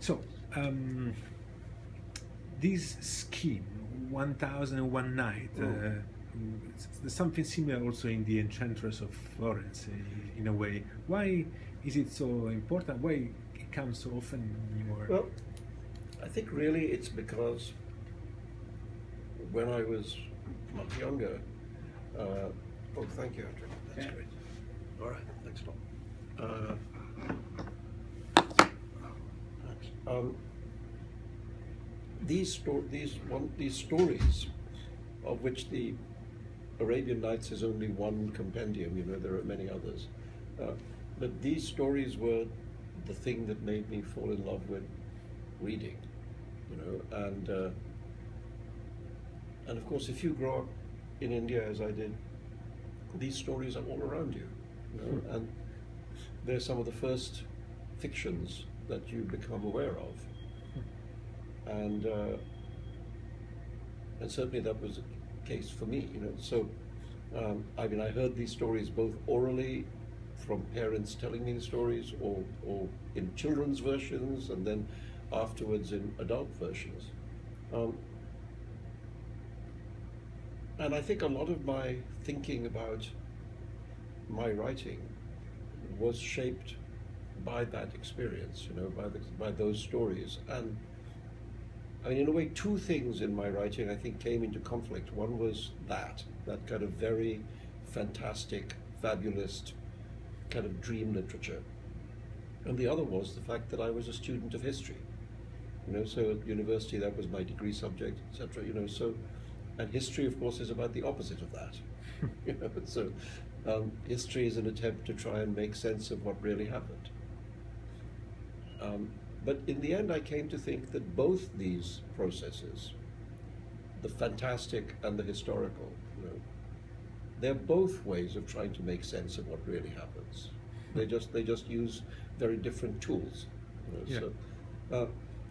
So, this scheme, 1001 Night, there's something similar also in the Enchantress of Florence, in a way. Why is it so important? Why it comes so often in your... Well, I think really it's because when I was much younger, oh, thank you, Andrew. That's great. All right, thanks a lot. These stories, of which the Arabian Nights is only one compendium, you know, there are many others, but these stories were the thing that made me fall in love with reading, you know, and of course, if you grow up in India as I did, these stories are all around you, you know, and they're some of the first fictions that you become aware of, and certainly that was the case for me, you know. So, I mean, I heard these stories both orally from parents telling me the stories, or in children's versions, and then afterwards in adult versions. And I think a lot of my thinking about my writing was shaped by that experience, you know, by those stories. And I mean, in a way, two things in my writing I think came into conflict. One was that kind of very fantastic, fabulous kind of dream literature. And the other was the fact that I was a student of history. You know, so at university that was my degree subject, etc. You know, so, and history, of course, is about the opposite of that. You know, so history is an attempt to try and make sense of what really happened. But in the end, I came to think that both these processes, the fantastic and the historical, you know, they're both ways of trying to make sense of what really happens. They just use very different tools. You know, yeah.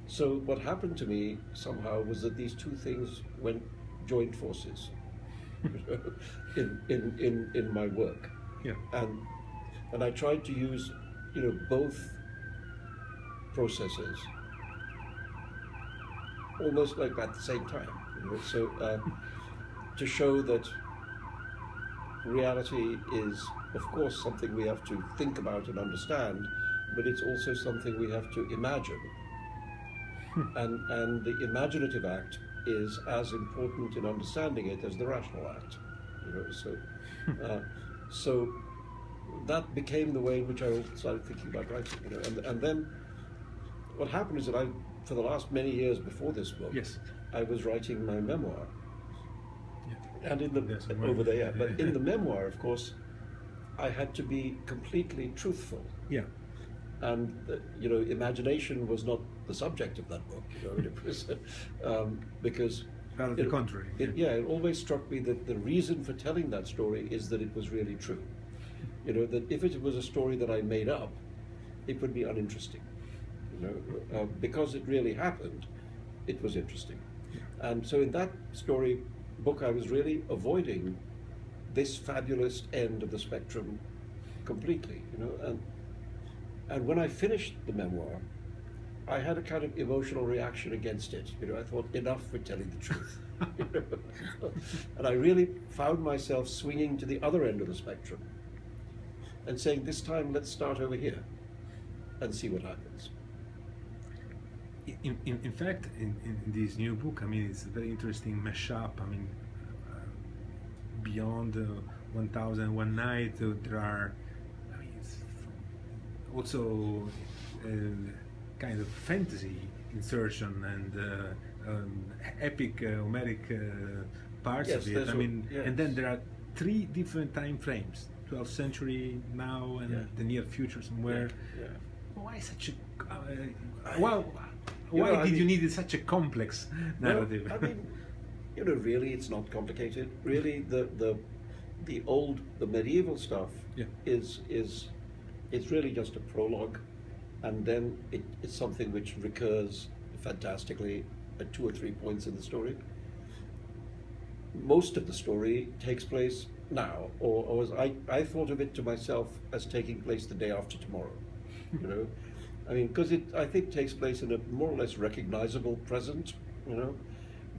So what happened to me somehow was that these two things joined forces, you know, in my work. Yeah. And I tried to use, you know, both processes almost like at the same time, you know? So to show that reality is, of course, something we have to think about and understand, but it's also something we have to imagine. And the imaginative act is as important in understanding it as the rational act, you know. So that became the way in which I started thinking about writing, you know. And then what happened is that for the last many years before this book, yes, I was writing my memoir. Yeah. And over there, yeah. But in the memoir, of course, I had to be completely truthful. Yeah. And you know, imagination was not the subject of that book. You know, it was because rather the contrary. It always struck me that the reason for telling that story is that it was really true. You know, that if it was a story that I made up, it would be uninteresting. You know, because it really happened, it was interesting. Yeah. And so in that book, I was really avoiding this fabulous end of the spectrum completely. You know, and when I finished the memoir, I had a kind of emotional reaction against it. You know, I thought, enough with telling the truth. You know? And I really found myself swinging to the other end of the spectrum and saying, this time let's start over here and see what happens. In fact, in this new book, I mean, it's a very interesting mashup. I mean, beyond 1001 Night, there are, I mean, it's also kind of fantasy insertion and epic Homeric parts of it. I mean, yes. And then there are 3 different time frames: 12th century, now, and the near future somewhere. Yeah. Why such a why did you need such a complex narrative? Well, I mean, you know, really, it's not complicated. Really, the medieval stuff is it's really just a prologue, and then it's something which recurs fantastically at 2 or 3 points in the story. Most of the story takes place now, or as I thought of it to myself as taking place the day after tomorrow, you know. I mean, because it, I think, takes place in a more or less recognizable present, you know.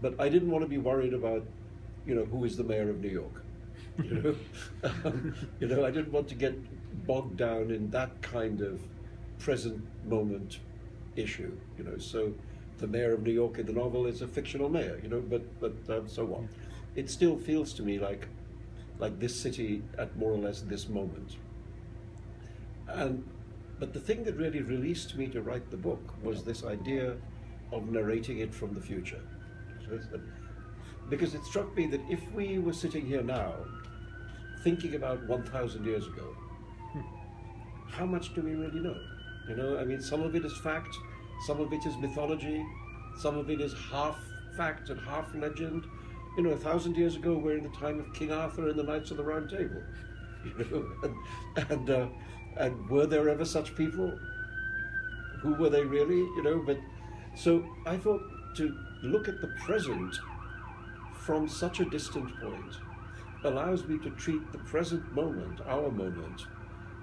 But I didn't want to be worried about, you know, who is the mayor of New York. You know, you know, I didn't want to get bogged down in that kind of present moment issue. You know, so the mayor of New York in the novel is a fictional mayor. You know, but so what? It still feels to me like this city at more or less this moment. But the thing that really released me to write the book was this idea of narrating it from the future. Because it struck me that if we were sitting here now, thinking about 1,000 years ago, how much do we really know? You know, I mean, some of it is fact, some of it is mythology, some of it is half fact and half legend. You know, 1,000 years ago, we're in the time of King Arthur and the Knights of the Round Table. You know, and were there ever such people? Who were they really? You know, but so I thought to look at the present from such a distant point allows me to treat the present moment, our moment,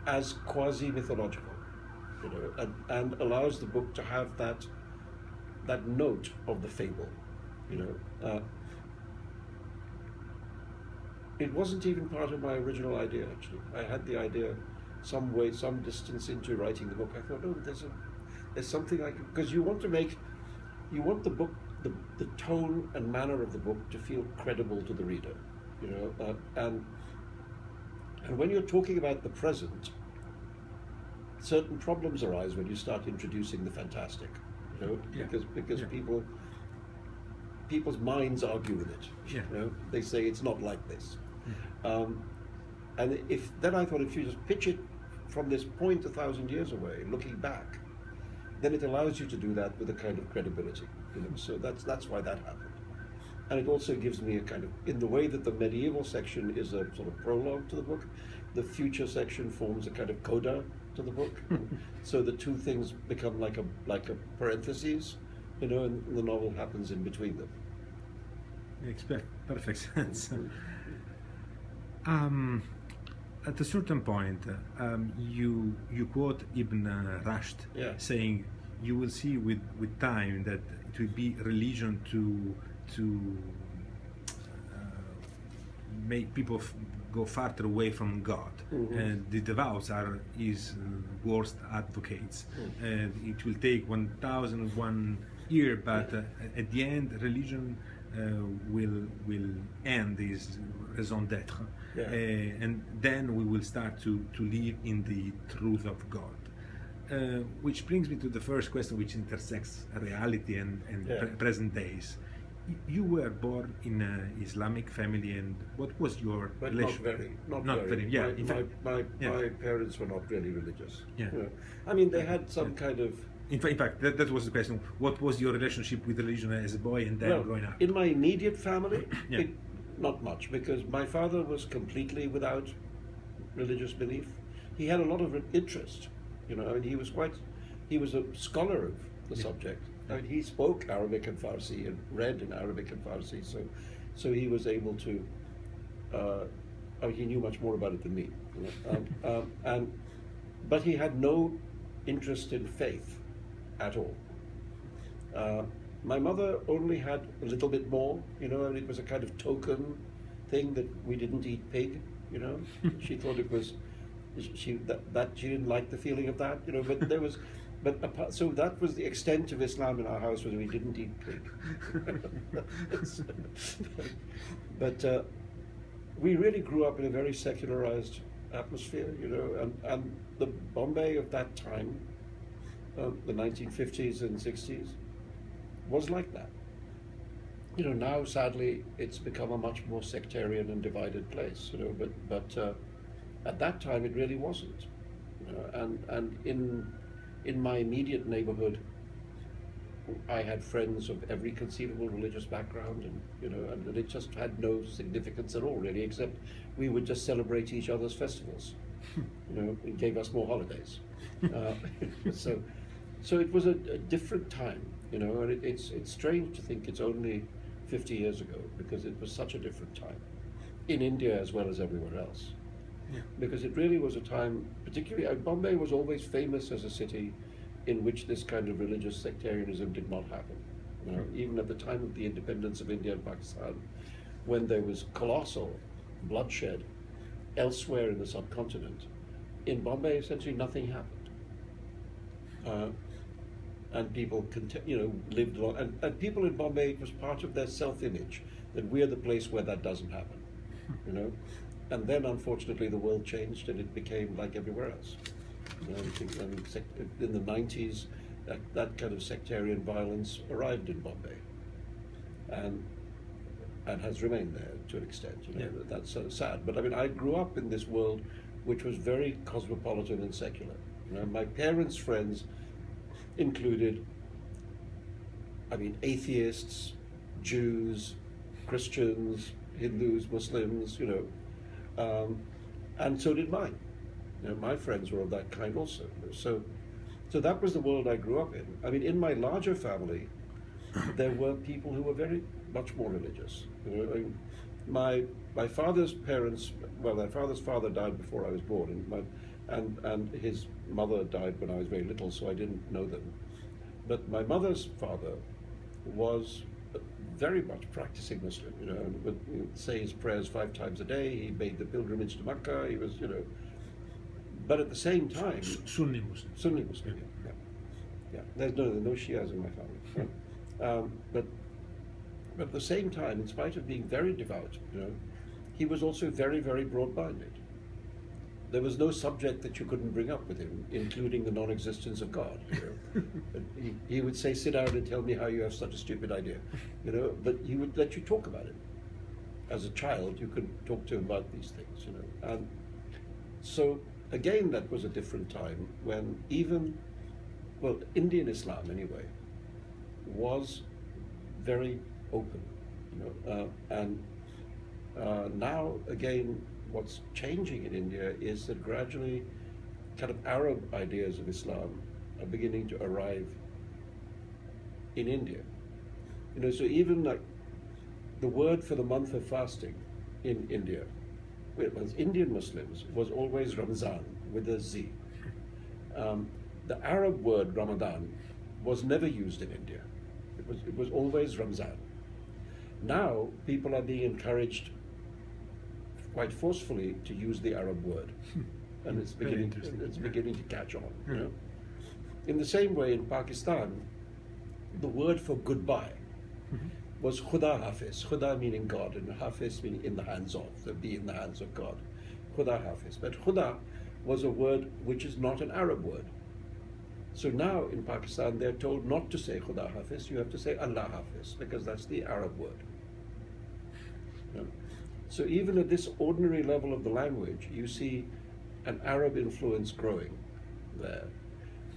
as quasi-mythological, you know, and allows the book to have that note of the fable, you know. It wasn't even part of my original idea, actually. I had the idea some distance into writing the book. I thought, oh, there's something I could, because you want the book, the tone and manner of the book to feel credible to the reader, you know, and when you're talking about the present, certain problems arise when you start introducing the fantastic, you know, because people's minds argue with it. You know, they say it's not like this. And then I thought, if you just pitch it from this point 1,000 years away, looking back, then it allows you to do that with a kind of credibility. You know, so that's why that happened. And it also gives me a kind of, in the way that the medieval section is a sort of prologue to the book, the future section forms a kind of coda to the book. So the two things become like a parentheses, you know, and the novel happens in between them. Makes perfect sense. At a certain point, you quote Ibn Rushd, saying, "You will see with time that it will be religion to make people go farther away from God, and the devout are his worst advocates. And it will take 1,001 years, but at the end, religion will end his raison d'être, and then we will start to live in the truth of God." Which brings me to the first question, which intersects reality and present days. You were born in an Islamic family, and what was your relation? Not very. Yeah, my parents were not really religious. Yeah. You know, I mean, they had some kind of. In fact, that was the question. What was your relationship with religion as a boy and then growing up? In my immediate family, not much, because my father was completely without religious belief. He had a lot of interest. You know, I mean, he was a scholar of the subject. I mean, he spoke Arabic and Farsi and read in Arabic and Farsi, so he was able to. I mean, he knew much more about it than me. You know? But he had no interest in faith at all. My mother only had a little bit more, you know, and it was a kind of token thing that we didn't eat pig, you know. She thought it was, she didn't like the feeling of that, you know. But there was, so that was the extent of Islam in our house, was we didn't eat pig. But we really grew up in a very secularized atmosphere, you know, and the Bombay of that time, the 1950s and 60s, was like that. You know, now sadly it's become a much more sectarian and divided place, you know, but at that time it really wasn't. You know, and in my immediate neighborhood, I had friends of every conceivable religious background, and you know, and it just had no significance at all, really, except we would just celebrate each other's festivals. You know, it gave us more holidays. So it was a different time, you know, and it's strange to think it's only 50 years ago, because it was such a different time, in India as well as everywhere else. Yeah. Because it really was a time, particularly, Bombay was always famous as a city in which this kind of religious sectarianism did not happen. You know, even at the time of the independence of India and Pakistan, when there was colossal bloodshed elsewhere in the subcontinent, in Bombay essentially nothing happened. And people lived along, and people in Bombay, it was part of their self-image that we're the place where that doesn't happen, you know. And then, unfortunately, the world changed, and it became like everywhere else. You know, in the 90s, that kind of sectarian violence arrived in Bombay, and has remained there to an extent. You know, that's so sad. But I mean, I grew up in this world which was very cosmopolitan and secular. You know, my parents' friends included, I mean, atheists, Jews, Christians, Hindus, Muslims, you know, and so did mine. You know, my friends were of that kind also. So that was the world I grew up in. I mean, in my larger family, there were people who were very much more religious. You know, I mean, my father's parents, well, my father's father died before I was born, and his mother died when I was very little, so I didn't know them. But my mother's father was very much practicing Muslim, you know, and would say his prayers 5 times a day. He made the pilgrimage to Mecca. He was, you know, but at the same time, Sunni Muslim. Sunni Muslim, yeah. There's no Shias in my family. But at the same time, in spite of being very devout, you know, he was also very, very broad-minded. There was no subject that you couldn't bring up with him, including the non-existence of God. You know? he would say, "Sit down and tell me how you have such a stupid idea," you know. But he would let you talk about it. As a child, you could talk to him about these things, you know. And so again, that was a different time when even, well, Indian Islam anyway, was very open, you know. Now again, what's changing in India is that gradually kind of Arab ideas of Islam are beginning to arrive in India. You know, so even like the word for the month of fasting in India, as Indian Muslims, was always Ramzan with a Z. The Arab word Ramadan was never used in India. It was always Ramzan. Now people are being encouraged quite forcefully to use the Arab word, and it's beginning to catch on. You know? In the same way, in Pakistan, the word for goodbye was Khuda Hafiz. Khuda meaning God, and Hafiz meaning in the hands of, so be in the hands of God. Khuda Hafiz. But Khuda was a word which is not an Arab word. So now in Pakistan, they're told not to say Khuda Hafiz, you have to say Allah Hafiz, because that's the Arab word. You know? So even at this ordinary level of the language, you see an Arab influence growing there,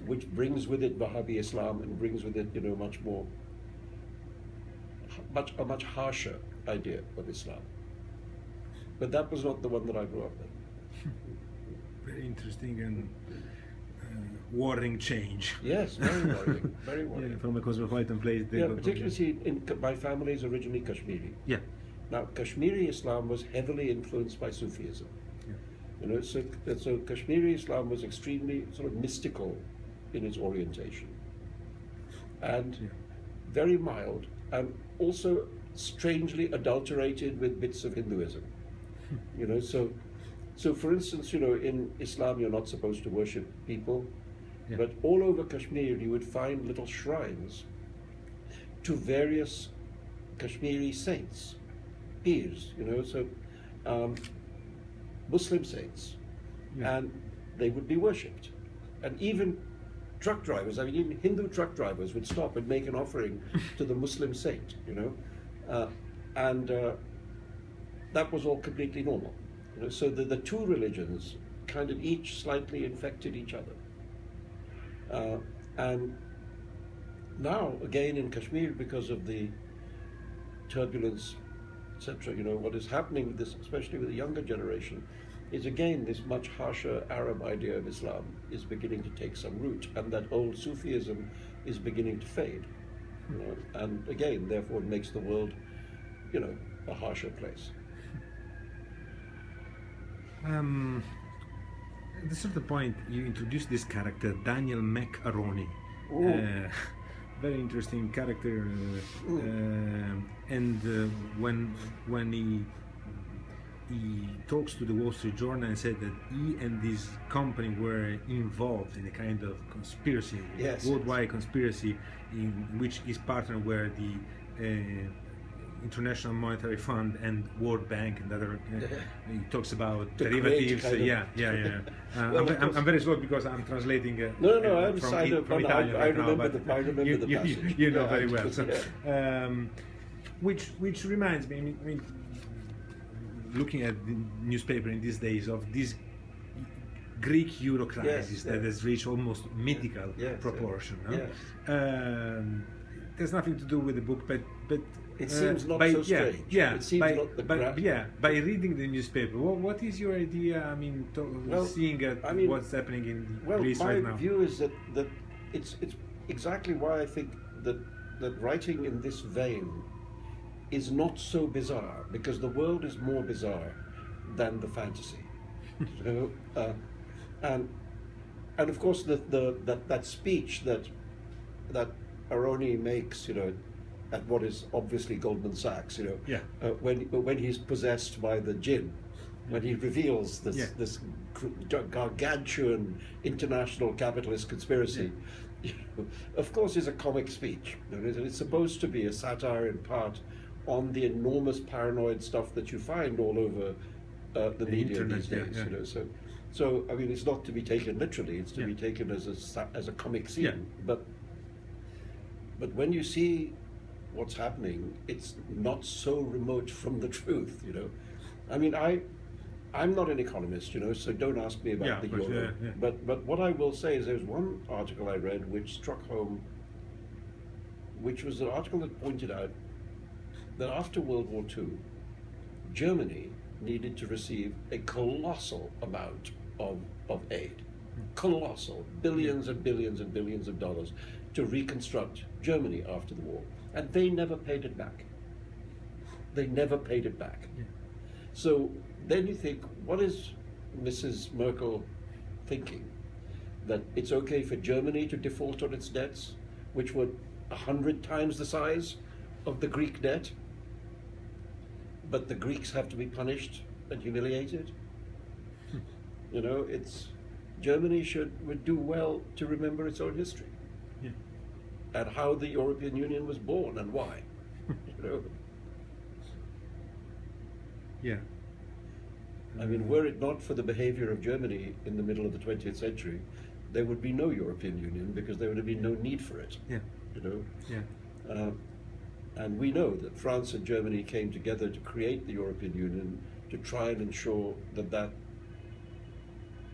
which brings with it Wahhabi Islam and brings with it, you know, a much harsher idea of Islam. But that was not the one that I grew up in. Very interesting and worrying change. Yes, very worrying, very worrying. Yeah, from a cosmopolitan place. Yeah, particularly my family is originally Kashmiri. Yeah. Now, Kashmiri Islam was heavily influenced by Sufism. Yeah. You know, so Kashmiri Islam was extremely sort of mystical in its orientation, and very mild, and also strangely adulterated with bits of Hinduism. You know, so for instance, you know, in Islam you're not supposed to worship people, but all over Kashmir you would find little shrines to various Kashmiri saints, pirs, you know, so Muslim saints, and they would be worshipped. And even truck drivers, I mean, even Hindu truck drivers would stop and make an offering to the Muslim saint, you know, and that was all completely normal. You know, so the two religions kind of each slightly infected each other. And now, again in Kashmir, because of the turbulence, etc., you know, what is happening with this, especially with the younger generation, is again this much harsher Arab idea of Islam is beginning to take some root, and that old Sufism is beginning to fade. You know, and again, therefore, it makes the world, you know, a harsher place. at a certain point, you introduced this character, Daniel Macaroni. Very interesting character, and when he talks to the Wall Street Journal and said that he and this company were involved in a kind of conspiracy, worldwide conspiracy, in which his partner were the International Monetary Fund and World Bank and other. He talks about derivatives. I'm very slow because I'm translating. From Italian. I remember the passage. You know very well. So, which reminds me. I mean, looking at the newspaper in these days of this Greek Euro crisis that has reached almost mythical proportion. There's nothing to do with the book, but it seems not so strange. It seems not the by reading the newspaper, what is your idea? I mean, seeing what's happening in Greece right now. My view is that it's exactly why I think that writing in this vein is not so bizarre, because the world is more bizarre than the fantasy. And of course that speech that Aroni makes, at what is obviously Goldman Sachs, when he's possessed by the jinn, when he reveals this gargantuan international capitalist conspiracy, of course is a comic speech. It's supposed to be a satire in part on the enormous paranoid stuff that you find all over the media these days. So I mean, it's not to be taken literally; it's to be taken as a comic scene. But when you see what's happening, it's not so remote from the truth. I mean, I'm not an economist, so don't ask me about the euro. But what I will say is, there's one article I read which struck home, which was an article that pointed out that after World War II, Germany needed to receive a colossal amount of aid. Colossal, billions and billions and billions of dollars to reconstruct Germany after the war. And they never paid it back. They never paid it back. So then you think, what is Mrs. Merkel thinking? That it's okay for Germany to default on its debts, which were 100 times the size of the Greek debt, but the Greeks have to be punished and humiliated? It's Germany would do well to remember its own history and how the European Union was born and why. I mean, were it not for the behavior of Germany in the middle of the 20th century, there would be no European Union, because there would have been no need for it. And we know that France and Germany came together to create the European Union to try and ensure that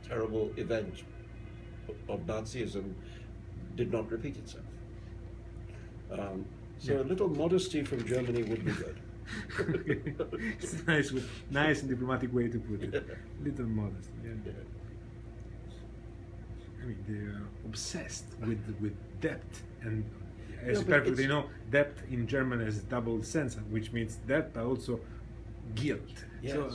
terrible event of Nazism did not repeat itself. So a little modesty from Germany would be good. It's nice and diplomatic way to put it. Little modesty. I mean, they're obsessed with debt, and as you perfectly know, debt in German has a double sense, which means debt, but also guilt. So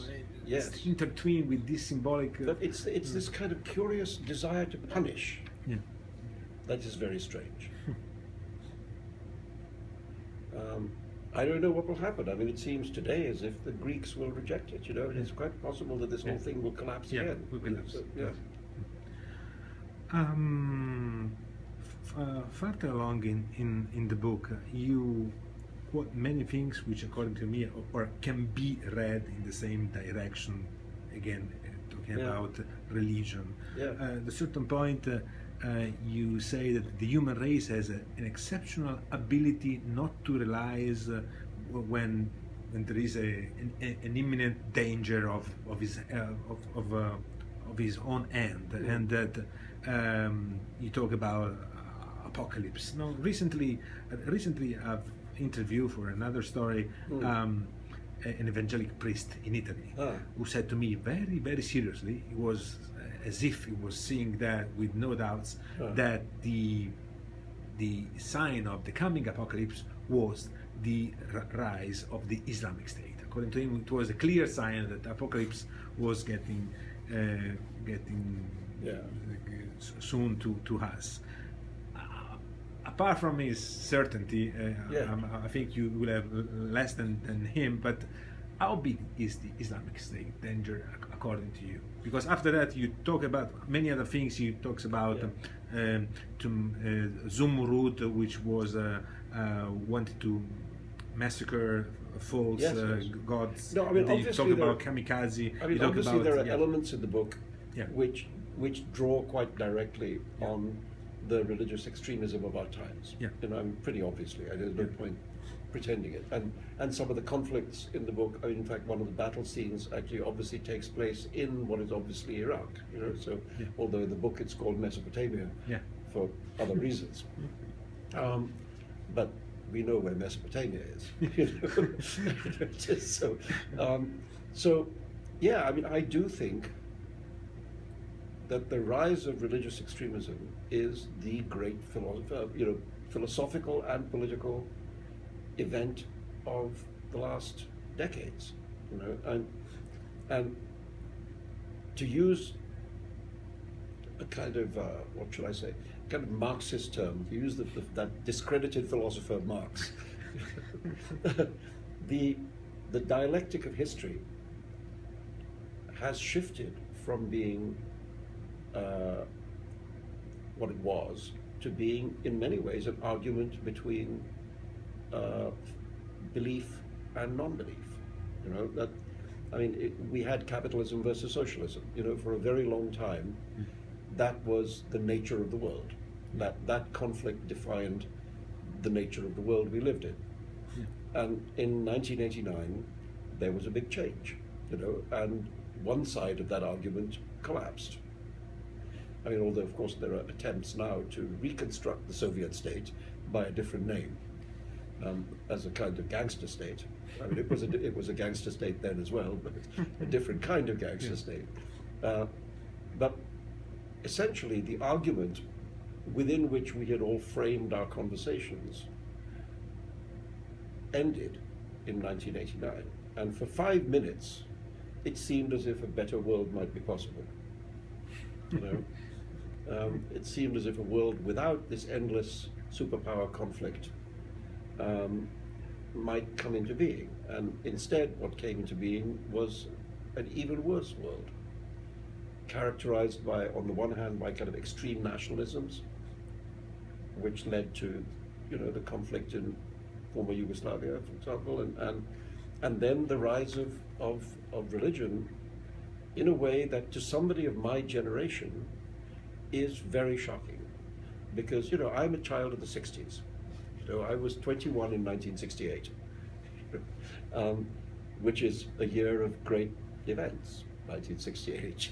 it's intertwined with this symbolic. But it's this kind of curious desire to punish. That is very strange. I don't know what will happen. I mean, it seems today as if the Greeks will reject it. It's quite possible that this whole thing will collapse again. Will collapse. Further along in the book, you quote many things which, according to me, or can be read in the same direction. Again, talking about religion. At a certain point, you say that the human race has an exceptional ability not to realize when there is an imminent danger of his own end, and that you talk about apocalypse. Now, recently I've interviewed for another story an evangelic priest in Italy who said to me very, very seriously, it was as if he was seeing that with no doubts, that the sign of the coming apocalypse was the rise of the Islamic State. According to him, it was a clear sign that the apocalypse was getting soon to us. Apart from his certainty, I think you will have less than him, but how big is the Islamic State danger according to you? Because after that you talk about many other things. You talks about Zumrud, which was wanted to massacre false gods. No, I mean, you talk about kamikaze. I mean, obviously there are elements in the book which draw quite directly on the religious extremism of our times. And I'm pretty obviously, there's no point pretending it. And some of the conflicts in the book, I mean, in fact, one of the battle scenes actually obviously takes place in what is obviously Iraq. You know, so although in the book it's called Mesopotamia for other reasons, but we know where Mesopotamia is. You know? So yeah, I mean, I do think that the rise of religious extremism is the great philosophical and political event of the last decades. You know, and to use a kind of what should I say, kind of Marxist term, to use that discredited philosopher Marx, the dialectic of history has shifted from being what it was to being, in many ways, an argument between belief and non-belief. You know, that, I mean, we had capitalism versus socialism. You know, for a very long time, that was the nature of the world. That conflict defined the nature of the world we lived in. And in 1989, there was a big change. You know, and one side of that argument collapsed. I mean, although of course there are attempts now to reconstruct the Soviet state by a different name, as a kind of gangster state. I mean, it was a gangster state then as well, but a different kind of gangster state. But essentially, the argument within which we had all framed our conversations ended in 1989, and for 5 minutes, it seemed as if a better world might be possible. You know. It seemed as if a world without this endless superpower conflict might come into being. And instead, what came into being was an even worse world, characterized by, on the one hand, by kind of extreme nationalisms, which led to, you know, the conflict in former Yugoslavia, for example, and then the rise of religion in a way that, to somebody of my generation, is very shocking, because, you know, I'm a child of the 60s. You know, I was 21 in 1968, which is a year of great events, 1968.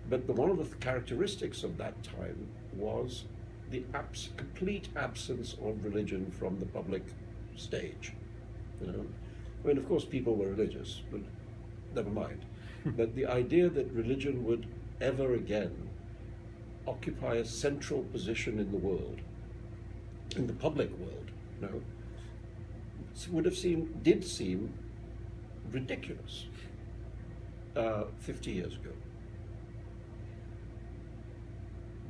But one of the characteristics of that time was the complete absence of religion from the public stage. You know, I mean, of course, people were religious, but never mind. But the idea that religion would ever again occupy a central position in the world, in the public world, you know, did seem ridiculous 50 years ago.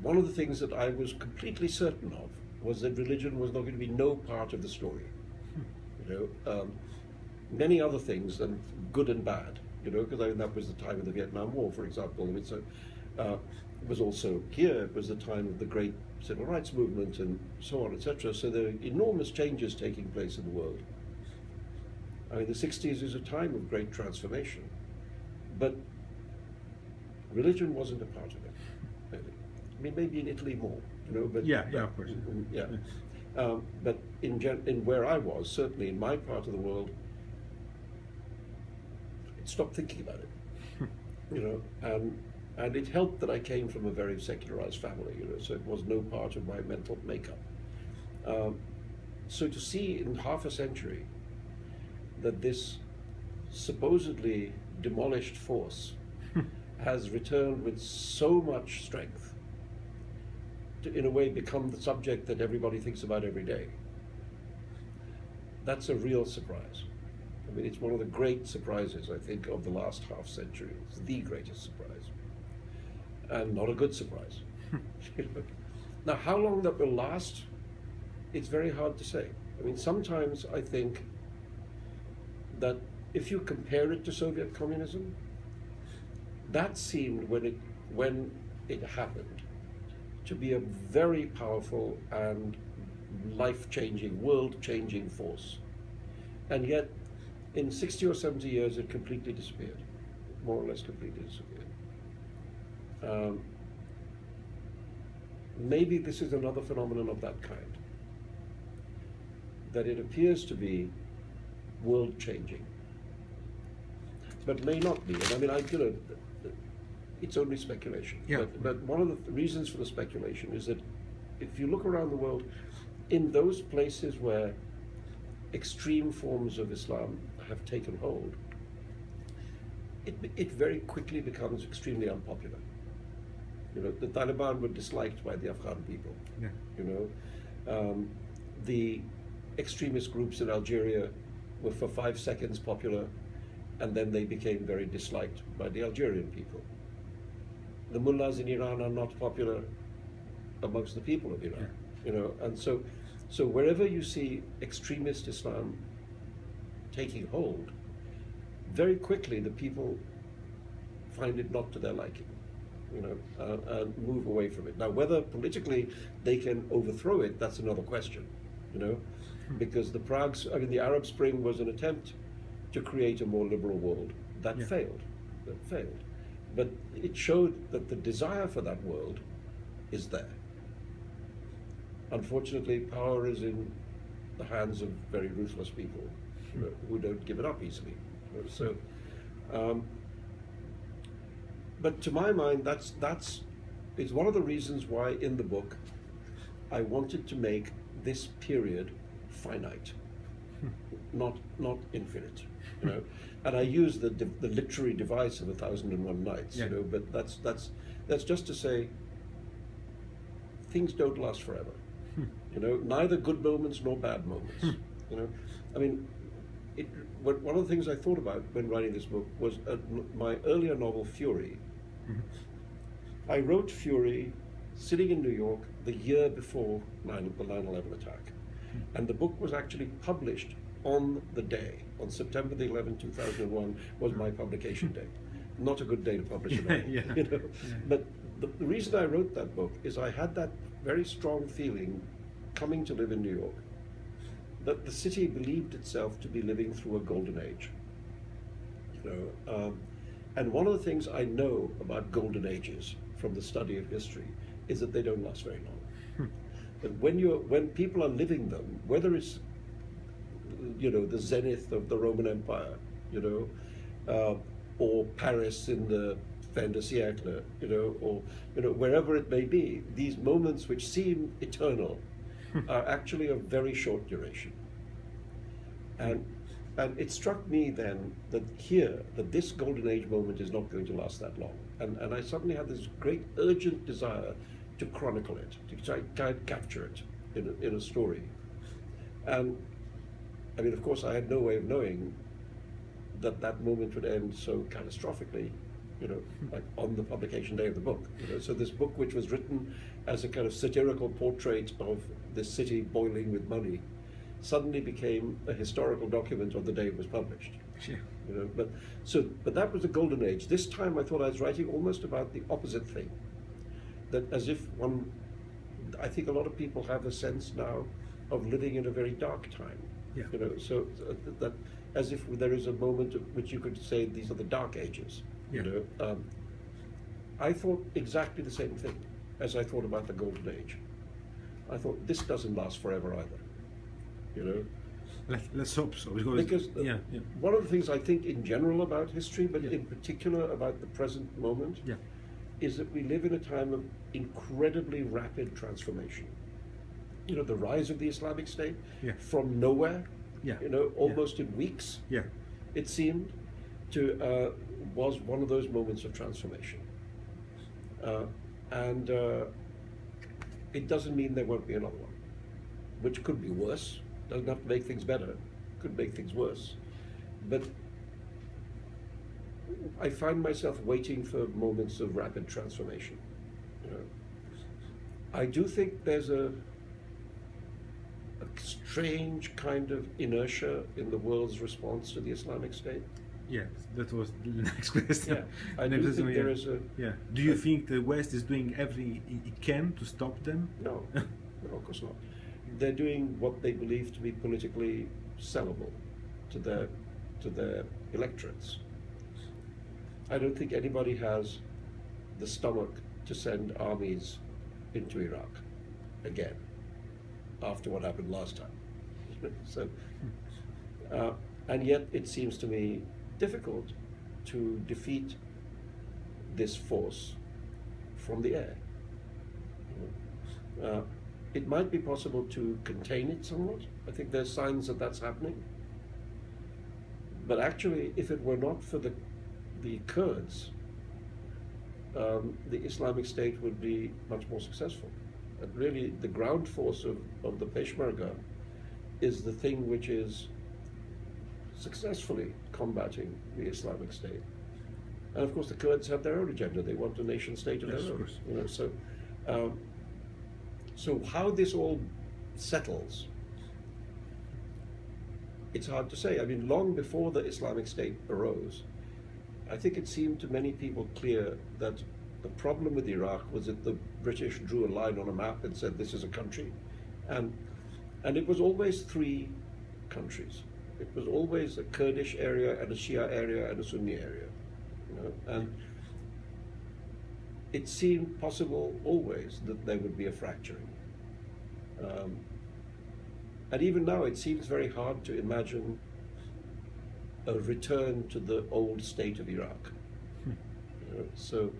One of the things that I was completely certain of was that religion was not going to be no part of the story. You know, many other things, and good and bad. You know, because I mean, that was the time of the Vietnam War, for example. I mean, so it was also here. It was the time of the great civil rights movement and so on, etc. So there are enormous changes taking place in the world. I mean, the 60s is a time of great transformation, but religion wasn't a part of it. Really. I mean, maybe in Italy more, you know. But of course. But in where I was, certainly in my part of the world, stopped thinking about it, you know, and it helped that I came from a very secularized family, you know, so it was no part of my mental makeup. So to see in half a century that this supposedly demolished force has returned with so much strength to, in a way, become the subject that everybody thinks about every day, that's a real surprise. I mean, it's one of the great surprises, I think, of the last half century. It's the greatest surprise. and not a good surprise. Now, how long that will last, it's very hard to say. I mean, sometimes I think that if you compare it to Soviet communism, that seemed, when it happened, to be a very powerful and life-changing, world-changing force. And yet, in 60 or 70 years, it completely disappeared, more or less completely disappeared. Maybe this is another phenomenon of that kind, that it appears to be world-changing, but may not be. And I mean, it's only speculation. Yeah. But one of the reasons for the speculation is that if you look around the world, in those places where extreme forms of Islam have taken hold, it very quickly becomes extremely unpopular. You know, the Taliban were disliked by the Afghan people. Yeah. You know, the extremist groups in Algeria were for 5 seconds popular, and then they became very disliked by the Algerian people. The mullahs in Iran are not popular amongst the people of Iran. Yeah. You know, and so wherever you see extremist Islam taking hold, very quickly the people find it not to their liking, you know, and move away from it. Now, whether politically they can overthrow it, that's another question, you know, because the Arab Spring was an attempt to create a more liberal world. That failed. That failed. But it showed that the desire for that world is there. Unfortunately, power is in the hands of very ruthless people, you know, who don't give it up easily. You know, so, but to my mind, it's one of the reasons why in the book I wanted to make this period finite, not infinite. You know, and I use the literary device of 1001 Nights. You know, but that's just to say things don't last forever. You know, neither good moments nor bad moments. You know, I mean, one of the things I thought about when writing this book was my earlier novel Fury. I wrote Fury sitting in New York the year before the 9/11 attack, and the book was actually published on the day, on September the 11th, 2001, was my publication day. Not a good day to publish a novel, you know? But the reason I wrote that book is I had that very strong feeling coming to live in New York, that the city believed itself to be living through a golden age. You know, and one of the things I know about golden ages from the study of history is that they don't last very long. But when people are living them, whether it's, you know, the zenith of the Roman Empire, you know, or Paris in the fin de siècle, you know, or, you know, wherever it may be, these moments which seem eternal are actually of very short duration. And it struck me then that this golden age moment is not going to last that long. And I suddenly had this great urgent desire to chronicle it, to try and capture it in a story. And I mean, of course, I had no way of knowing that moment would end so catastrophically, you know, like on the publication day of the book. You know? So this book, which was written as a kind of satirical portrait of this city boiling with money, suddenly became a historical document on the day it was published. Yeah. You know, but that was the golden age. This time I thought I was writing almost about the opposite thing. That as if I think a lot of people have a sense now of living in a very dark time. Yeah. You know, so that as if there is a moment of which you could say these are the dark ages. Yeah. You know, I thought exactly the same thing as I thought about the golden age. I thought this doesn't last forever either. You know, let's hope so, because yeah. One of the things I think in general about history, but in particular about the present moment, is that we live in a time of incredibly rapid transformation. You know, the rise of the Islamic State from nowhere, you know, almost in weeks, it seemed, to was one of those moments of transformation. And it doesn't mean there won't be another one, which could be worse. Doesn't have to make things better, could make things worse. But I find myself waiting for moments of rapid transformation. You know, I do think there's a strange kind of inertia in the world's response to the Islamic State. Yes, that was the next question. Yeah, I do think there is a... Yeah. Do you think the West is doing everything it can to stop them? No, no, of course not. They're doing what they believe to be politically sellable to their electorates. I don't think anybody has the stomach to send armies into Iraq again after what happened last time. So, and yet it seems to me difficult to defeat this force from the air. It might be possible to contain it somewhat. I think there's signs that that's happening. But actually, if it were not for the Kurds, the Islamic State would be much more successful. And really, the ground force of the Peshmerga is the thing which is successfully combating the Islamic State. And of course, the Kurds have their own agenda. They want a nation state of their own. You know, so how this all settles, it's hard to say. I mean, long before the Islamic State arose, I think it seemed to many people clear that the problem with Iraq was that the British drew a line on a map and said this is a country, and it was always three countries. It was always a Kurdish area and a Shia area and a Sunni area, you know, and it seemed possible always that there would be a fracturing. And even now it seems very hard to imagine a return to the old state of Iraq. You know, so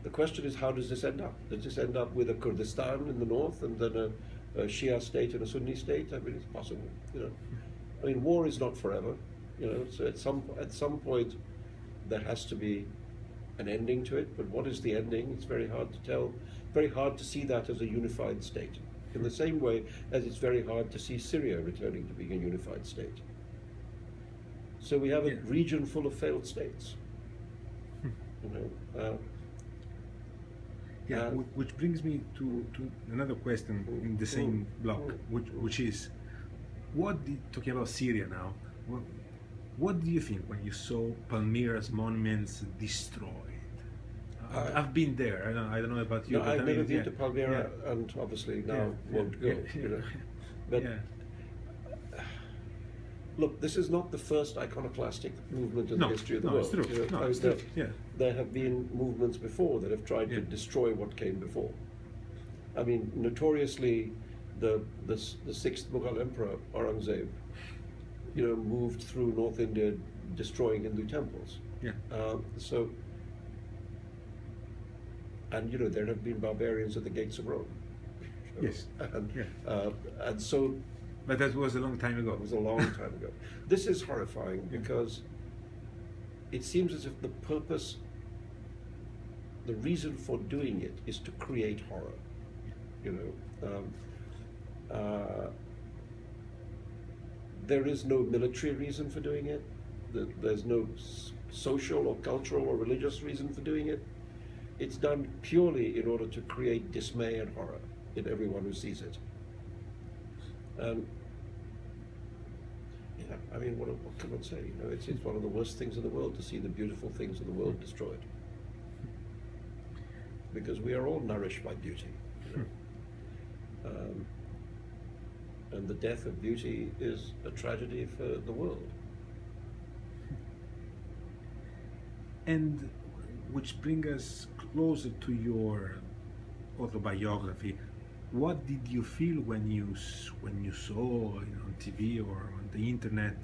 the question is, how does this end up? Does this end up with a Kurdistan in the north and then a Shia state and a Sunni state? I mean, it's possible. You know, I mean, war is not forever. You know, so at some point there has to be an ending to it. But what is the ending? It's very hard to tell. Very hard to see that as a unified state. In the same way as it's very hard to see Syria returning to being a unified state. So we have a region full of failed states. You know, which brings me to another question in the same block, which is, talking about Syria now, what do you think when you saw Palmyra's monuments destroyed? I've been there. I don't know about you. No, but I've never been to Palmyra, and obviously now won't go. You know, but look, this is not the first iconoclastic movement in the history of the world. It's true. You know, there have been movements before that have tried to destroy what came before. I mean, notoriously, the sixth Mughal emperor Aurangzeb, you know, moved through North India, destroying Hindu temples. And you know, there have been barbarians at the gates of Rome. Yes. And so. But that was a long time ago. It was a long time ago. This is horrifying because it seems as if the reason for doing it is to create horror. You know, there is no military reason for doing it. There's no social or cultural or religious reason for doing it. It's done purely in order to create dismay and horror in everyone who sees it. And I mean, what can one say? You know, it's one of the worst things in the world to see the beautiful things of the world destroyed, because we are all nourished by beauty. You know? And the death of beauty is a tragedy for the world. And which brings us closer to your autobiography. What did you feel when you saw, you know, on TV or on the internet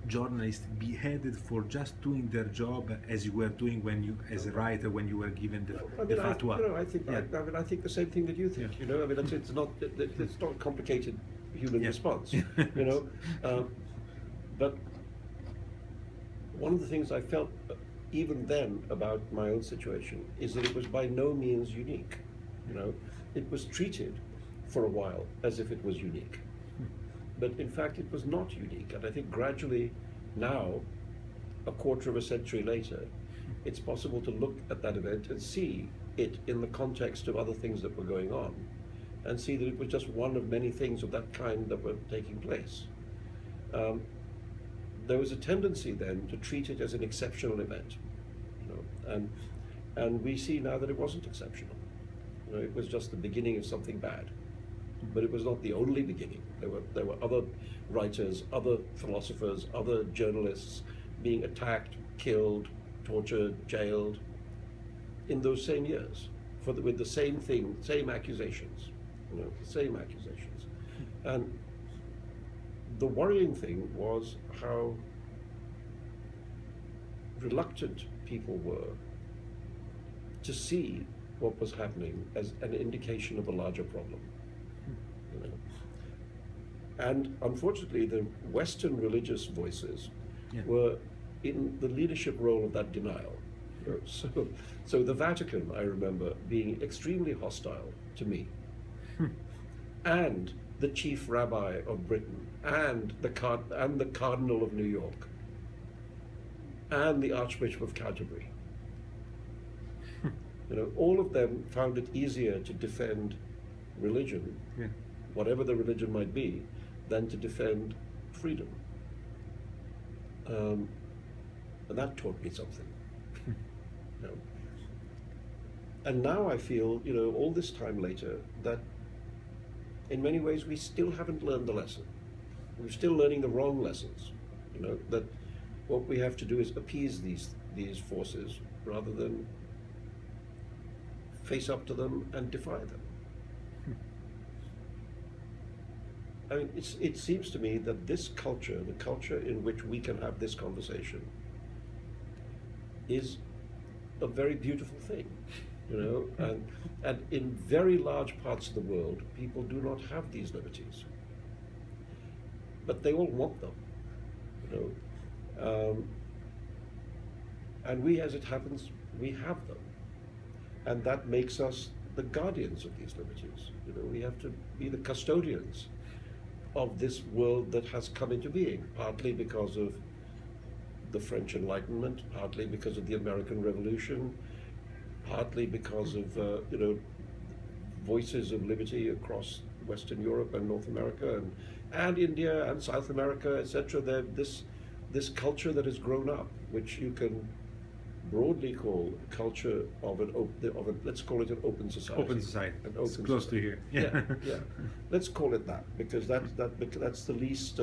journalists beheaded for just doing their job as you were doing as a writer when you were given the fatwa? I think the same thing that you think. You know, I mean, it's not a complicated human response. You know, but one of the things I felt even then about my own situation is that it was by no means unique. You know, it was treated for a while as if it was unique, but in fact it was not unique. And I think gradually now a quarter of a century later, it's possible to look at that event and see it in the context of other things that were going on, and see that it was just one of many things of that kind that were taking place. There was a tendency then to treat it as an exceptional event, you know, and we see now that it wasn't exceptional. You know, it was just the beginning of something bad, but it was not the only beginning. There were other writers, other philosophers, other journalists being attacked, killed, tortured, jailed in those same years with the same thing, same accusations, you know, same accusations. And the worrying thing was how reluctant people were to see what was happening as an indication of a larger problem. You know? And unfortunately, the Western religious voices were in the leadership role of that denial. You know? So the Vatican, I remember, being extremely hostile to me, and the chief rabbi of Britain, and the Cardinal of New York, and the Archbishop of Canterbury. You know, all of them found it easier to defend religion, whatever the religion might be, than to defend freedom. And that taught me something. You know. And now I feel, you know, all this time later, that in many ways we still haven't learned the lesson. We're still learning the wrong lessons. You know, that what we have to do is appease these forces rather than face up to them and defy them. I mean, it seems to me that this culture, the culture in which we can have this conversation, is a very beautiful thing, you know, and in very large parts of the world, people do not have these liberties, but they all want them, you know, and we, as it happens, we have them, and that makes us the guardians of these liberties. You know, we have to be the custodians of this world that has come into being, partly because of the French Enlightenment, partly because of the American Revolution, partly because of you know, voices of liberty across Western Europe and North America and India and South America, etc. This culture that has grown up, which you can broadly call a culture of let's call it an open society. Open society. It's close society. to here. Yeah. Let's call it that, because that's the least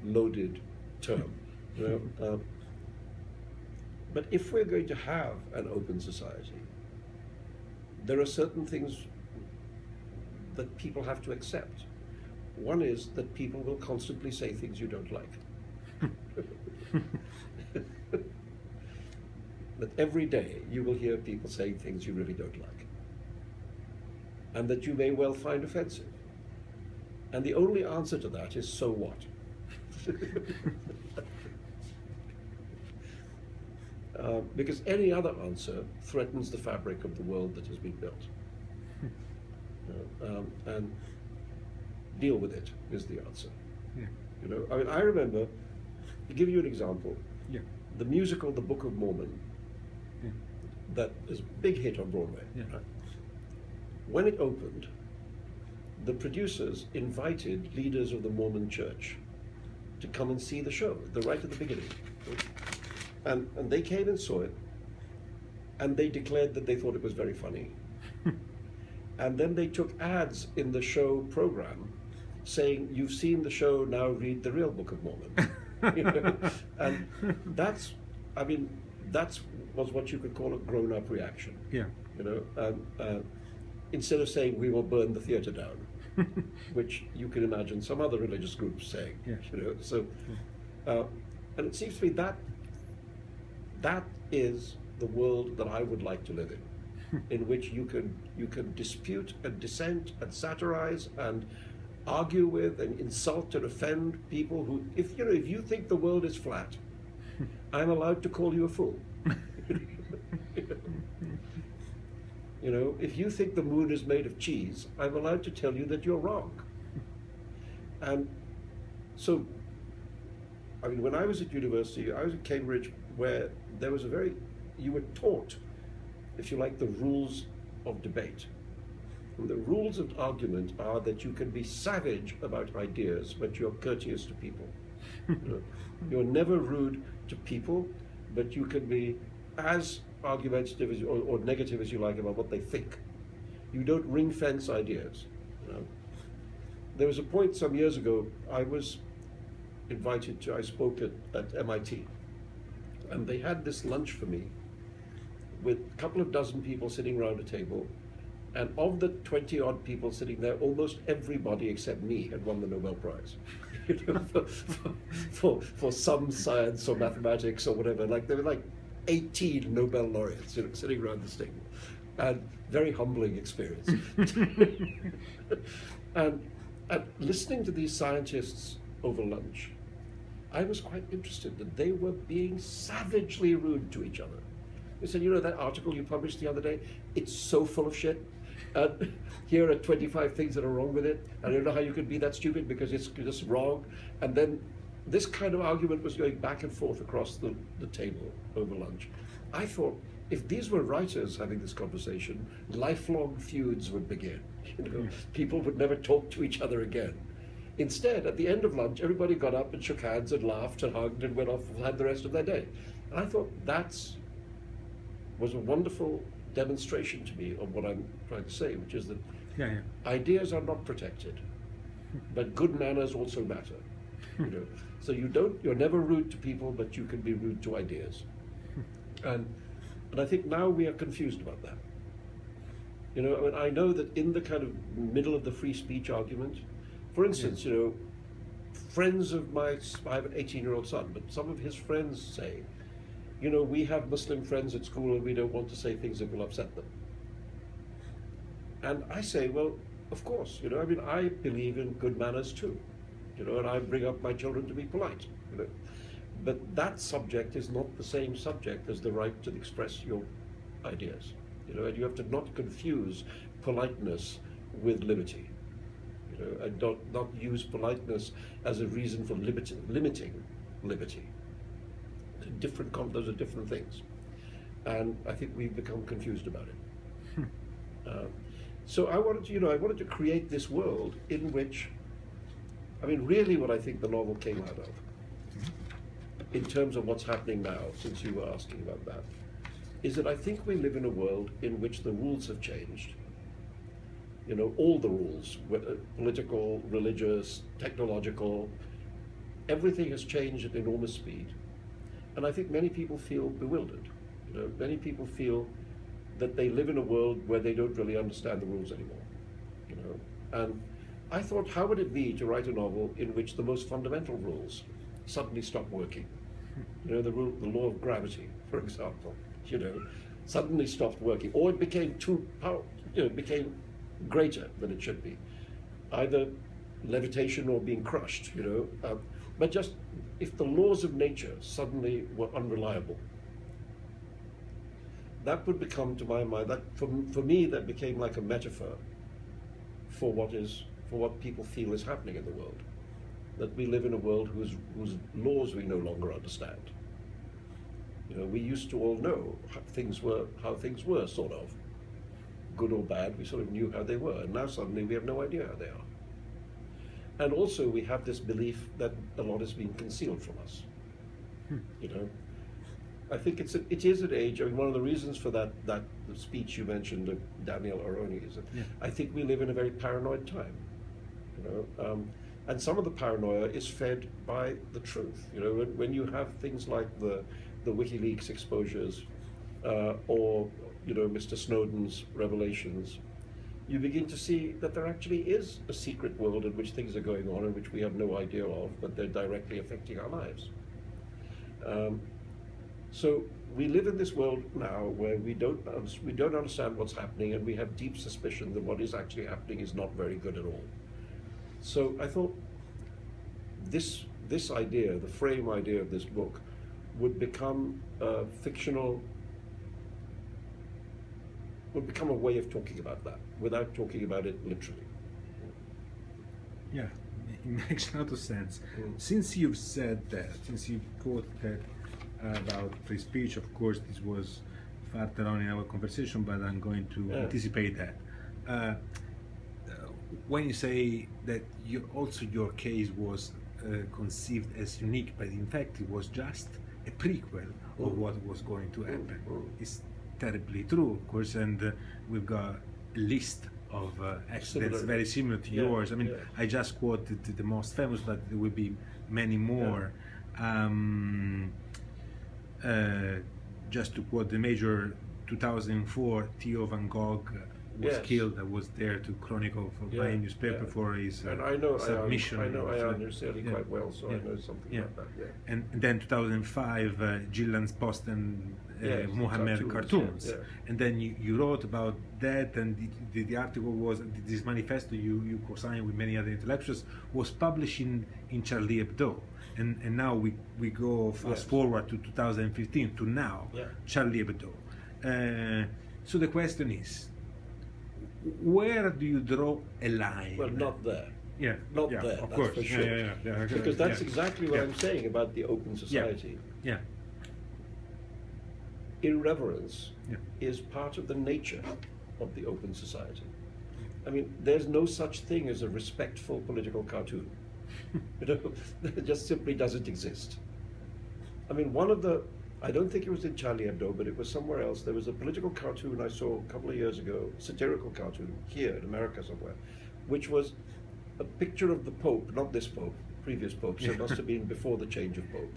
loaded term. You know? But if we're going to have an open society, there are certain things that people have to accept. One is that people will constantly say things you don't like. That every day you will hear people saying things you really don't like, and that you may well find offensive. And the only answer to that is, so what? Because any other answer threatens the fabric of the world that has been built. And deal with it is the answer. Yeah. You know, I mean, I remember, to give you an example, Yeah. the musical The Book of Mormon, Yeah. that is a big hit on Broadway. Yeah. Right? When it opened, the producers invited leaders of the Mormon Church to come and see the show, right at the beginning. And they came and saw it, and they declared that they thought it was very funny. And then they took ads in the show program saying, "You've seen the show, now read the real Book of Mormon." You know? And that's was what you could call a grown-up reaction. Yeah. You know, instead of saying, "We will burn the theater down," which you can imagine some other religious groups saying. Yeah. You know, so, and it seems to me that is the world that I would like to live in which you can dispute and dissent and satirize and argue with and insult and offend people who, if you think the world is flat, I'm allowed to call you a fool. You know, if you think the moon is made of cheese, I'm allowed to tell you that you're wrong. And so I mean, when I was at university, I was at Cambridge, where there was you were taught, if you like, the rules of debate. And the rules of argument are that you can be savage about ideas, but you're courteous to people. You know? You're never rude to people, but you can be as argumentative as, or negative as you like about what they think. You don't ring fence ideas. You know? There was a point some years ago, I was invited to, I spoke at MIT, and they had this lunch for me with a couple of dozen people sitting around a table, and of the 20-odd people sitting there, almost everybody except me had won the Nobel Prize. You know, for some science or mathematics or whatever. Like there were like 18 Nobel laureates, you know, sitting around this table, and very humbling experience. and listening to these scientists over lunch, I was quite interested that they were being savagely rude to each other. They said, you know, that article you published the other day, it's so full of shit. Here are 25 things that are wrong with it. I don't know how you could be that stupid because it's just wrong. And then this kind of argument was going back and forth across the table over lunch. I thought, if these were writers having this conversation, lifelong feuds would begin. You know, people would never talk to each other again. Instead, at the end of lunch, everybody got up and shook hands and laughed and hugged and went off and had the rest of their day. And I thought was a wonderful demonstration to me of what I'm trying to say, which is that ideas are not protected, but good manners also matter. You know, so you're never rude to people, but you can be rude to ideas. And I think now we are confused about that. You know, I mean, I know that in the kind of middle of the free speech argument, for instance, you know, friends of I have an 18-year-old son, but some of his friends say, you know, we have Muslim friends at school and we don't want to say things that will upset them. And I say, well, of course, you know, I mean, I believe in good manners too, you know, and I bring up my children to be polite, you know. But that subject is not the same subject as the right to express your ideas, you know, and you have to not confuse politeness with liberty, you know, and not use politeness as a reason for limiting liberty. Those are different things, and I think we've become confused about it. So I wanted to create this world in which, I mean, really what I think the novel came out of, in terms of what's happening now, since you were asking about that, is that I think we live in a world in which the rules have changed. You know, all the rules, political, religious, technological, everything has changed at enormous speed. And I think many people feel bewildered. You know, many people feel that they live in a world where they don't really understand the rules anymore. You know, and I thought, how would it be to write a novel in which the most fundamental rules suddenly stop working? You know, the law of gravity, for example, you know, suddenly stopped working, or it became too powerful. You know, it became greater than it should be, either levitation or being crushed. You know, but just if the laws of nature suddenly were unreliable, that would become, to my mind, that for me, that became like a metaphor for what people feel is happening in the world. That we live in a world whose laws we no longer understand. You know, we used to all know how things were, sort of. Good or bad, we sort of knew how they were, and now suddenly we have no idea how they are. And also we have this belief that a lot is being concealed from us. You know, I think it is an age. I mean, one of the reasons for that speech you mentioned of Daniel Aroni is that I think we live in a very paranoid time. You know, and some of the paranoia is fed by the truth. You know, when you have things like the WikiLeaks exposures, or you know, Mr. Snowden's revelations, you begin to see that there actually is a secret world in which things are going on in which we have no idea of, but they're directly affecting our lives. So we live in this world now where we don't understand what's happening, and we have deep suspicion that what is actually happening is not very good at all. So I thought this idea, the frame idea of this book, would become a fictional, would become a way of talking about that without talking about it literally. Yeah, makes a lot of sense. Since you've said that, since you quoted that about free speech, of course, this was further on in our conversation, but I'm going to anticipate that. When you say that your case was conceived as unique, but in fact it was just a prequel of what was going to happen. It's terribly true, of course, and we've got a list of accidents very similar to yours. I mean, I just quoted the most famous, but there will be many more. Just to quote the major, 2004, Theo van Gogh was killed. I was there to chronicle for my newspaper for his and I know submission. I know Ian Husseini quite well, so I know something about that. Yeah. And then 2005, Gillan's Post and Mohammed cartoons. And then you wrote about that, and the article was, this manifesto you co-signed with many other intellectuals, was published in Charlie Hebdo. And now we go fast forward to 2015 to now, Charlie Hebdo. So the question is, where do you draw a line? Well, not there. Not there, of that's course. for sure. Because that's exactly what I'm saying about the open society. Irreverence is part of the nature of the open society. I mean, there's no such thing as a respectful political cartoon. It just simply doesn't exist. I mean, I don't think it was in Charlie Hebdo, but it was somewhere else. There was a political cartoon I saw a couple of years ago, satirical cartoon, here in America somewhere, which was a picture of the Pope, not this Pope, previous Pope, so it must have been before the change of Pope.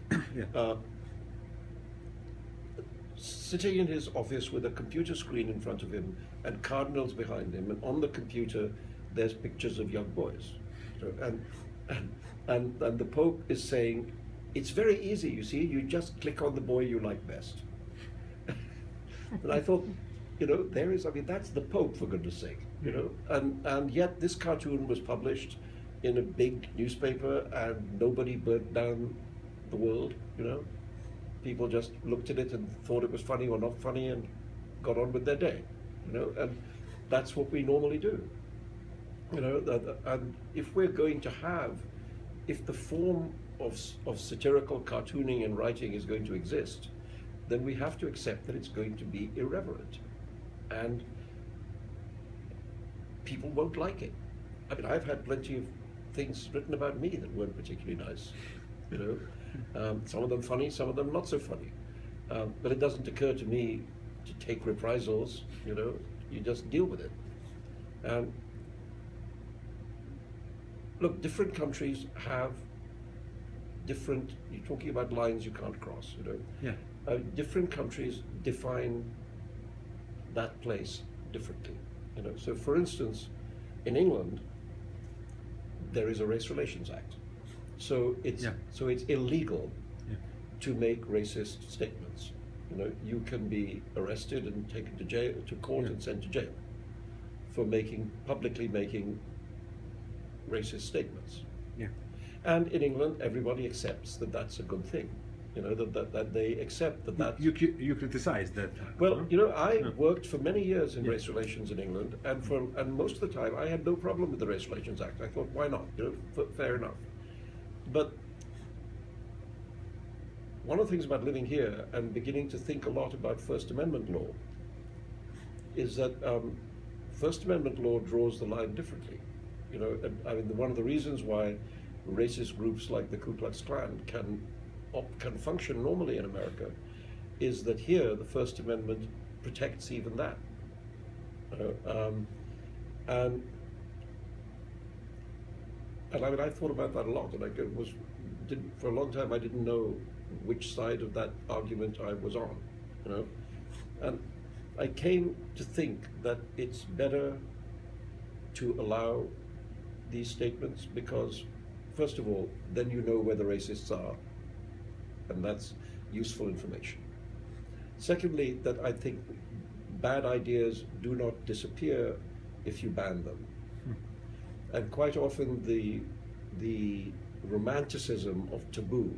Sitting in his office with a computer screen in front of him and cardinals behind him, and on the computer there's pictures of young boys. And the Pope is saying, it's very easy, you see, you just click on the boy you like best. And I thought, that's the Pope, for goodness sake, and yet this cartoon was published in a big newspaper and nobody burnt down the world, People just looked at it and thought it was funny or not funny and got on with their day, and that's what we normally do. And if we're going to if the form of satirical cartooning and writing is going to exist, then we have to accept that it's going to be irreverent. And people won't like it. I mean, I've had plenty of things written about me that weren't particularly nice, some of them funny, some of them not so funny. But it doesn't occur to me to take reprisals, you just deal with it. Look, different countries have different, you're talking about lines you can't cross, different countries define that place differently, So for instance, in England, there is a Race Relations Act. So it's illegal to make racist statements. You can be arrested and taken to court and sent to jail for publicly making racist statements. And in England, everybody accepts that that's a good thing. That they accept that. You criticize that. Well, I worked for many years in race relations in England, and most of the time I had no problem with the Race Relations Act. I thought, why not? Fair enough. But one of the things about living here and beginning to think a lot about First Amendment law is that First Amendment law draws the line differently. I mean, one of the reasons why racist groups like the Ku Klux Klan can function normally in America is that here the First Amendment protects even that. And I mean, I thought about that a lot, and for a long time I didn't know which side of that argument I was on, And I came to think that it's better to allow these statements because, first of all, then you know where the racists are, and that's useful information. Secondly, that I think bad ideas do not disappear if you ban them. And quite often the romanticism of taboo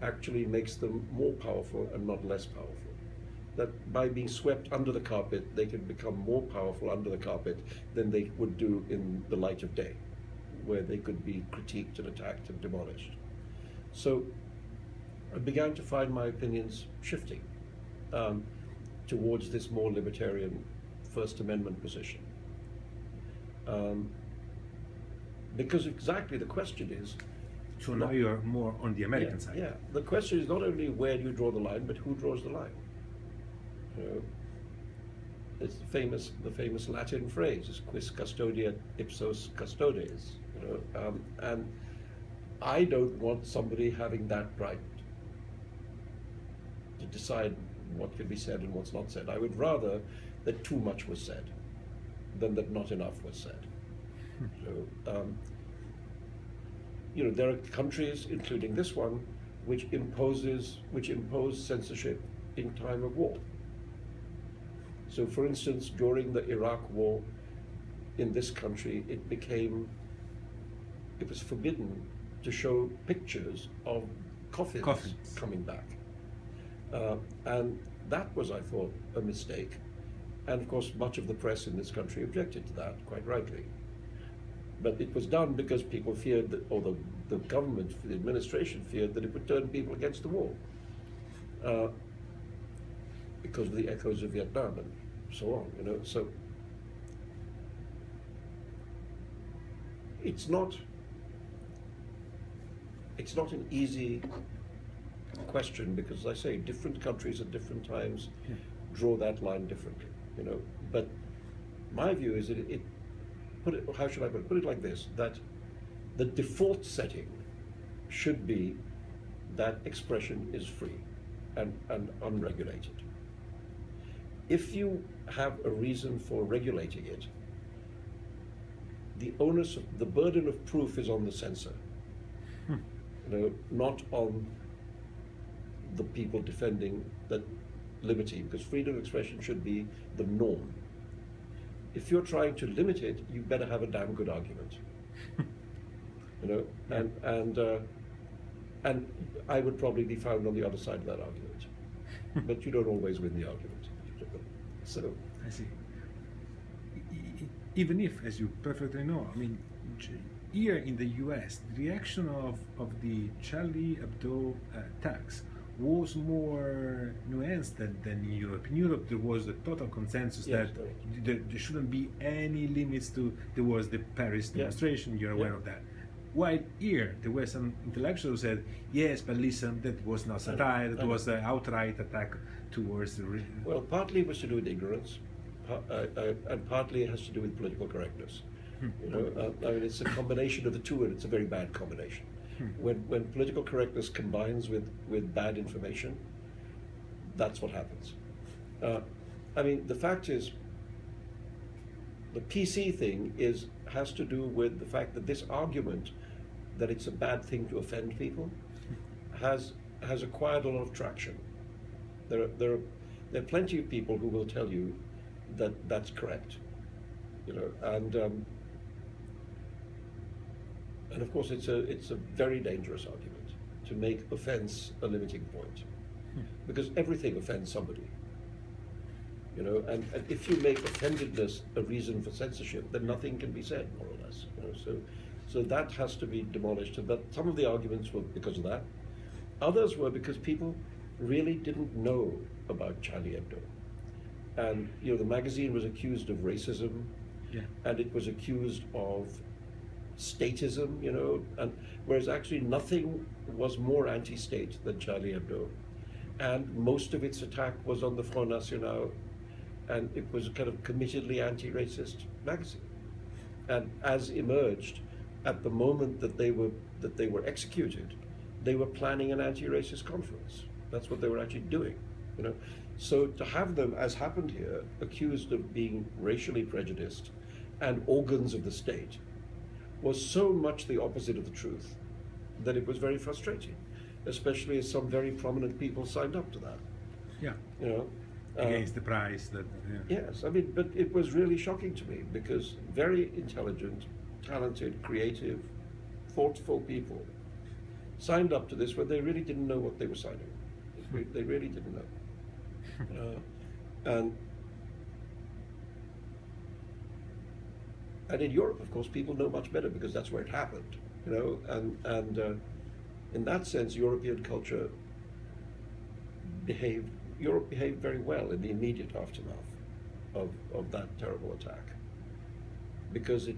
actually makes them more powerful and not less powerful. That by being swept under the carpet, they can become more powerful under the carpet than they would do in the light of day. where they could be critiqued and attacked and demolished. So I began to find my opinions shifting towards this more libertarian First Amendment position. Because exactly the question is... So now you are more on the American side. Yeah, the question is not only where do you draw the line, but who draws the line. You know, it's the famous Latin phrase, is quis custodia ipsos custodes. You know, and I don't want somebody having that right to decide what can be said and what's not said. I would rather that too much was said than that not enough was said. So, you know, there are countries, including this one, which impose censorship in time of war. So, for instance, during the Iraq War, in this country, it was forbidden to show pictures of coffins coming back. And that was, I thought, a mistake. And of course, much of the press in this country objected to that, quite rightly. But it was done because people feared that, or the government, the administration feared that it would turn people against the war. Because of the echoes of Vietnam and so on, you know. So it's not an easy question, because, as I say, different countries at different times draw that line differently, you know. But my view is that how should I put it? Put it like this, that the default setting should be that expression is free and unregulated. If you have a reason for regulating it, the burden of proof is on the censor, you know, not on the people defending that liberty, because freedom of expression should be the norm. If you're trying to limit it, you better have a damn good argument, you know, and I would probably be found on the other side of that argument, but you don't always win the argument. So I see. Even if, as you perfectly know, I mean, here in the U.S., the reaction of the Charlie Hebdo attacks was more nuanced than in Europe. In Europe, there was a total consensus that there shouldn't be any limits there was the Paris demonstration, you're aware of that. While here, there were some intellectuals who said, yes, but listen, that was not satire, that was an outright attack towards the... Well, partly it was to do with ignorance, and partly it has to do with political correctness. You know, I mean, it's a combination of the two, and it's a very bad combination. When political correctness combines with bad information, that's what happens. I mean, the fact is, the PC thing has to do with the fact that this argument that it's a bad thing to offend people has acquired a lot of traction. There are plenty of people who will tell you that that's correct, you know, and of course it's a very dangerous argument to make offense a limiting point, because everything offends somebody, you know, and if you make offendedness a reason for censorship, then nothing can be said, more or less, you know. So that has to be demolished. But some of the arguments were because of that. Others were because people really didn't know about Charlie Hebdo. And, you know, the magazine was accused of racism, and it was accused of statism, you know, and whereas actually nothing was more anti-state than Charlie Hebdo. And most of its attack was on the Front National, and it was a kind of committedly anti-racist magazine. And as emerged, at the moment that they were executed, they were planning an anti-racist conference. That's what they were actually doing, you know. So to have them, as happened here, accused of being racially prejudiced and organs of the state was so much the opposite of the truth that it was very frustrating, especially as some very prominent people signed up to that. Yeah. You know, against the price that. Yeah. Yes, I mean, but it was really shocking to me because very intelligent, talented, creative, thoughtful people signed up to this when they really didn't know what they were signing. They really didn't know. And And in Europe, of course, people know much better because that's where it happened, you know. And in that sense, European culture Europe behaved very well in the immediate aftermath of that terrible attack, because it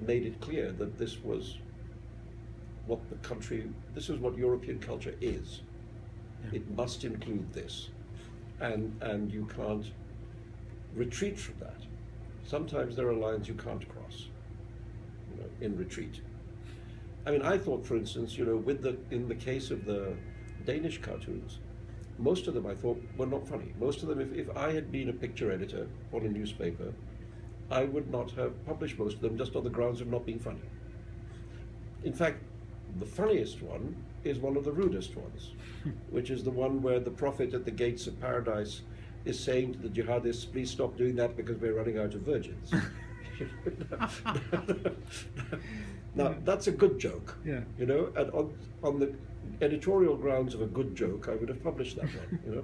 made it clear that this was what European culture is. Yeah. It must include this, and you can't retreat from that. Sometimes there are lines you can't cross, you know, in retreat. I mean, I thought, for instance, you know, in the case of the Danish cartoons, most of them I thought were not funny. Most of them, if I had been a picture editor on a newspaper, I would not have published most of them just on the grounds of not being funny. In fact, the funniest one is one of the rudest ones, which is the one where the prophet at the gates of paradise is saying to the jihadists, please stop doing that because we're running out of virgins. Now, that's a good joke, yeah. You know, and on the editorial grounds of a good joke, I would have published that one, you know.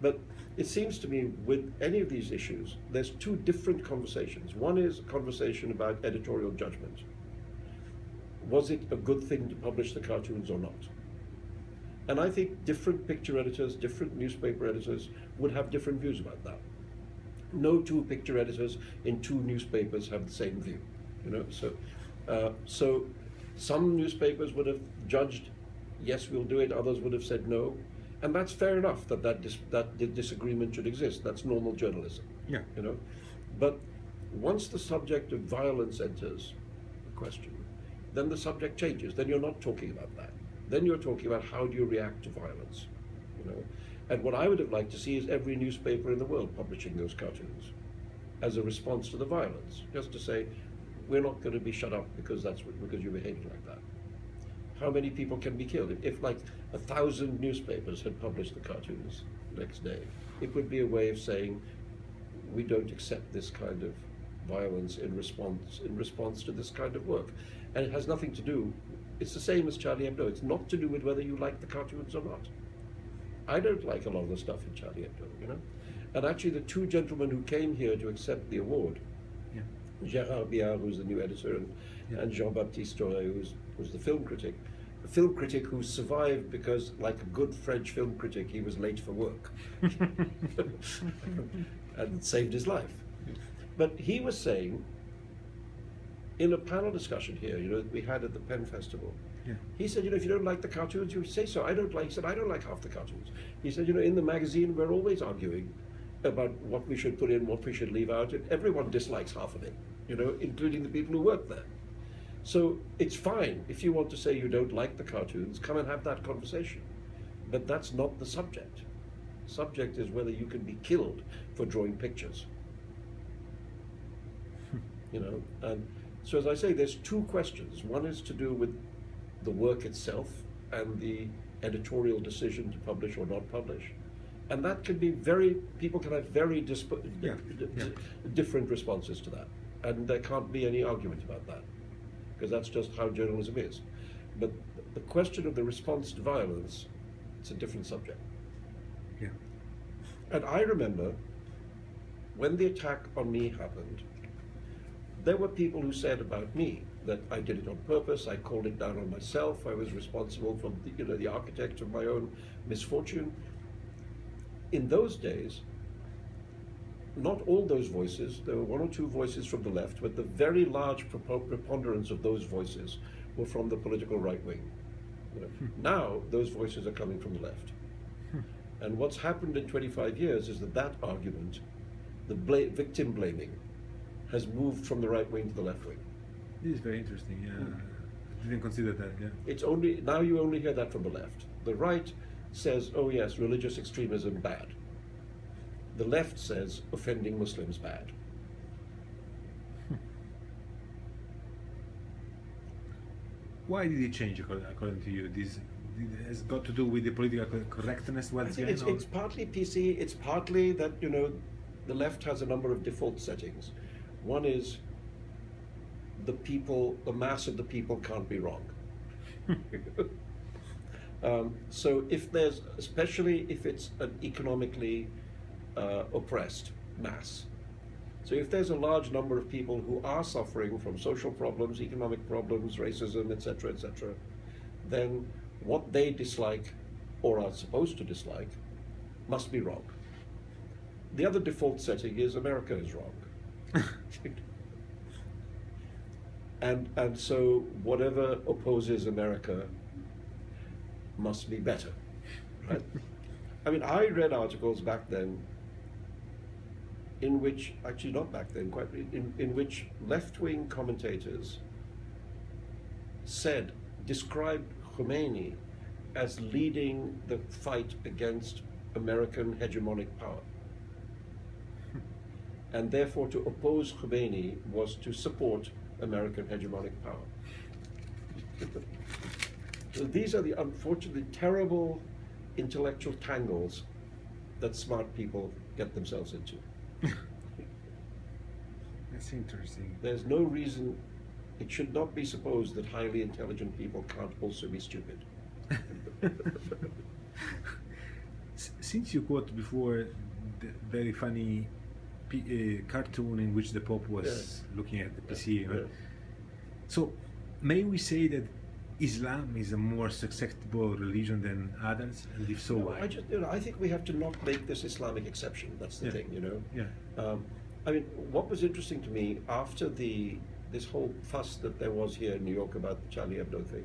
But it seems to me with any of these issues, there's two different conversations. One is a conversation about editorial judgment. Was it a good thing to publish the cartoons or not? And I think different picture editors, different newspaper editors would have different views about that. No two picture editors in two newspapers have the same view, you know. So some newspapers would have judged, yes, we'll do it. Others would have said no, and that's fair enough that disagreement should exist. That's normal journalism, yeah. You know. But once the subject of violence enters the question, then the subject changes. Then you're not talking about that. Then you're talking about how do you react to violence, you know. And what I would have liked to see is every newspaper in the world publishing those cartoons as a response to the violence, just to say, we're not going to be shut up because you're behaving like that. How many people can be killed? If like 1,000 newspapers had published the cartoons the next day, it would be a way of saying, we don't accept this kind of violence in response to this kind of work. And it has nothing to do, it's the same as Charlie Hebdo. It's not to do with whether you like the cartoons or not. I don't like a lot of the stuff in Charlie Hebdo, you know. And actually the two gentlemen who came here to accept the award, yeah. Gérard Biard, who's the new editor, and Jean-Baptiste Torre, who's the film critic who survived because, like a good French film critic, he was late for work and it saved his life. But he was saying, in a panel discussion here, you know, that we had at the Penn Festival, yeah. He said, you know, if you don't like the cartoons, you say so. He said, I don't like half the cartoons. He said, you know, in the magazine, we're always arguing about what we should put in, what we should leave out, and everyone dislikes half of it, you know, including the people who work there. So it's fine. If you want to say you don't like the cartoons, come and have that conversation. But that's not the subject. The subject is whether you can be killed for drawing pictures. You know, and so as I say, there's two questions. One is to do with the work itself and the editorial decision to publish or not publish. And that can be people can have very different responses to that. And there can't be any argument about that, because that's just how journalism is. But the question of the response to violence, it's a different subject. Yeah. And I remember when the attack on me happened, there were people who said about me that I did it on purpose, I called it down on myself, I was responsible for the architect of my own misfortune. In those days, not all those voices, there were one or two voices from the left, but the very large preponderance of those voices were from the political right wing. You know, now, those voices are coming from the left. And what's happened in 25 years is that argument, the victim blaming, has moved from the right wing to the left wing. This is very interesting, yeah. I didn't consider that, yeah. Now you only hear that from the left. The right says, oh yes, religious extremism bad. The left says offending Muslims bad. Why did it change according to you? This has got to do with the political correctness once again? It's partly PC, it's partly that, you know, the left has a number of default settings. One is the mass of the people can't be wrong. So especially if it's an economically oppressed mass, So if there's a large number of people who are suffering from social problems, economic problems, racism, etc., then what they dislike or are supposed to dislike must be wrong. The other default setting is America is wrong. And so whatever opposes America must be better, right? I mean, I read articles back then in which, actually not back then, in which left-wing commentators described Khomeini as leading the fight against American hegemonic power. And therefore to oppose Khomeini was to support American hegemonic power. So these are the unfortunately terrible intellectual tangles that smart people get themselves into. That's interesting. There's no reason, it should not be supposed that highly intelligent people can't also be stupid. Since you quote before the very funny cartoon in which the Pope was looking at the PC, right? So may we say that Islam is a more susceptible religion than others, and if so, why? I think we have to not make this Islamic exception. That's the thing, you know. Yeah. I mean, what was interesting to me after this whole fuss that there was here in New York about the Charlie Hebdo thing,